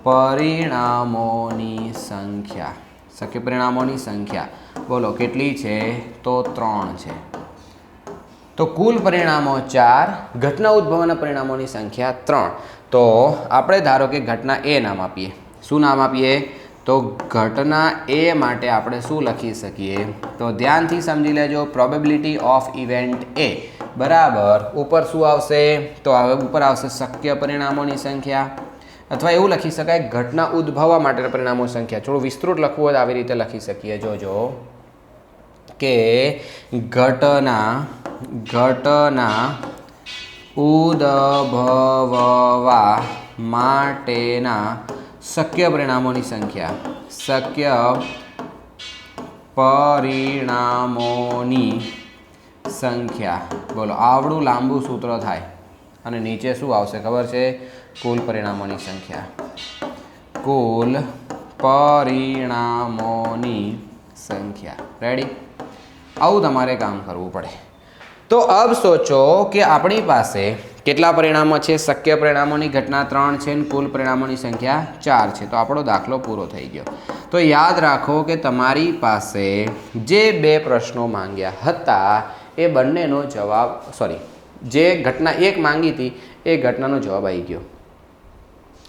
પરિણામોની સંખ્યા બોલો કેટલી છે? તો 3 છે. તો કુલ પરિણામો 4, ઘટના ઉદ્ભવવાના પરિણામોની સંખ્યા 3. તો આપણે ધારો કે ઘટના એ નામ આપીએ. શું નામ આપીએ? તો ઘટના એ માટે આપણે શું લખી શકીએ? તો ધ્યાનથી સમજી લેજો. પ્રોબેબિલિટી ઓફ ઇવેન્ટ એ બરાબર ઉપર શું આવશે? તો હવે ઉપર આવશે શક્ય પરિણામોની સંખ્યા, અથવા એવું લખી શકાય ઘટના ઉદ્ભવવા માટેના પરિણામોની સંખ્યા. થોડું વિસ્તૃત લખવું હોય તો આવી રીતે લખી શકીએ. જોજો કે ઘટના ઉદ્ભવવા માટેના શક્ય પરિણામોની સંખ્યા. બોલો આવડું લાંબુ સૂત્ર થાય અને નીચે શું આવશે ખબર છે? કુલ પરિણામોની સંખ્યા. રેડી? આવું તમારે કામ કરવું પડે. તો અબ સોચો કે આપણી પાસે કેટલા પરિણામો છે? શક્ય પરિણામોની ઘટના 3 છે અને કુલ પરિણામોની સંખ્યા 4 છે. તો આપણો દાખલો પૂરો થઈ ગયો. તો યાદ રાખો કે તમારી પાસે જે 2 પ્રશ્નો માંગ્યા હતા એ બંનેનો જવાબ જે ઘટના 1 માંગી હતી એ ઘટનાનો જવાબ આવી ગયો.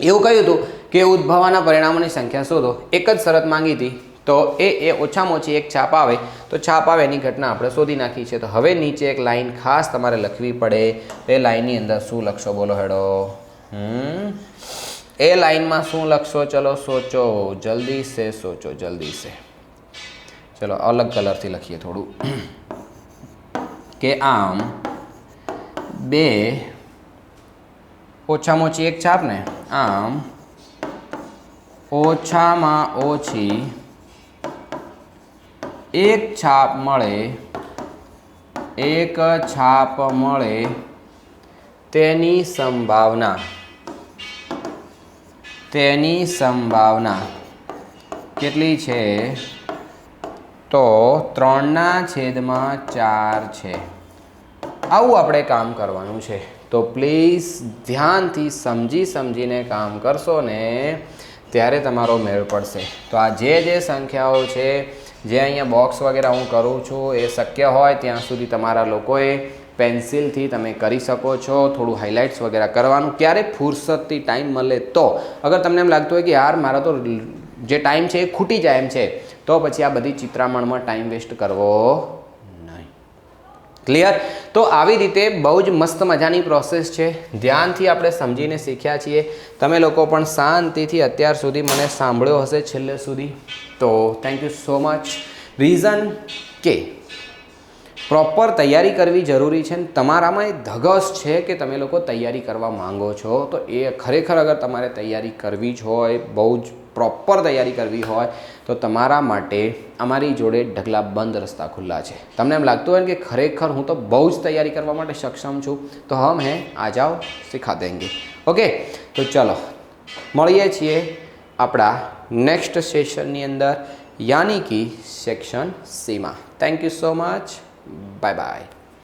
એવું કહ્યું હતું કે ઉદ્ભવવાના પરિણામોની સંખ્યા શોધો. એક જ શરત માંગી હતી. તો એ ઓછામાં ઓછી 1 છાપ આવે તો છાપ આવે એની ઘટના આપણે શોધી નાખી છે. તો હવે નીચે એક લાઈન ખાસ તમારે લખવી પડે. એ લાઈનની અંદર શું લખશો? બોલો હેડો. એ લાઈનમાં શું લખશો? ચલો સોચો, જલ્દી સે સોચો, જલ્દી સે. ચલો અલગ કલરથી લખીએ થોડું. કે આમ 2 ઓછામાં ઓછી 1 છાપ ને. આમ ઓછામાં ઓછી 1 છાપ મળે તેની સંભાવના કેટલી છે? તો 3/4 છે. આવું આપણે કામ કરવાનું છે. તો પ્લીઝ ધ્યાનથી સમજીને કામ કરશો ને ત્યારે તમારો મેળ પડશે. તો આ જે સંખ્યાઓ છે જે અહીંયા બોક્સ વગેરે હું કરું છું એ શક્ય હોય ત્યાં સુધી તમારા લોકોએ પેન્સિલથી તમે કરી શકો છો. થોડું હાઇલાઇટ્સ વગેરે કરવાનું ક્યારેક ફુરસતથી ટાઈમ મળે તો. અગર તમને એમ લાગતું હોય કે યાર મારો તો જે ટાઈમ છે એ ખૂટી જાય એમ છે તો પછી આ બધી ચિત્રામણમાં ટાઈમ વેસ્ટ કરવો નહીં. ક્લિયર? તો આવી રીતે બહુ જ મસ્ત મજાની પ્રોસેસ છે. ધ્યાનથી આપણે સમજીને શીખ્યા છીએ. તમે લોકો પણ શાંતિથી અત્યાર સુધી મને સાંભળ્યો હશે છેલ્લે સુધી. તો thank you so much. Reason કે પ્રોપર તૈયારી કરવી જરૂરી છે. તમારામાં એ ધગશ છે કે તમે લોકો તૈયારી કરવા માંગો છો. તો એ ખરેખર અગર તમારે તૈયારી કરવી જ હોય, બહુ જ પ્રોપર તૈયારી કરવી હોય તો તમારા માટે અમારી જોડે ઢગલા બંધ રસ્તા ખુલ્લા છે. તમને એમ લાગતું હોય ને કે ખરેખર હું તો બહુ જ તૈયારી કરવા માટે સક્ષમ છું તો હમ હે આ જાઓ સિખા દેંગે. ઓકે, તો ચલો મળીએ છીએ આપણા નેક્સ્ટ સેશનની અંદર યાની કે સેક્શન C માં. Thank you so much. Bye bye.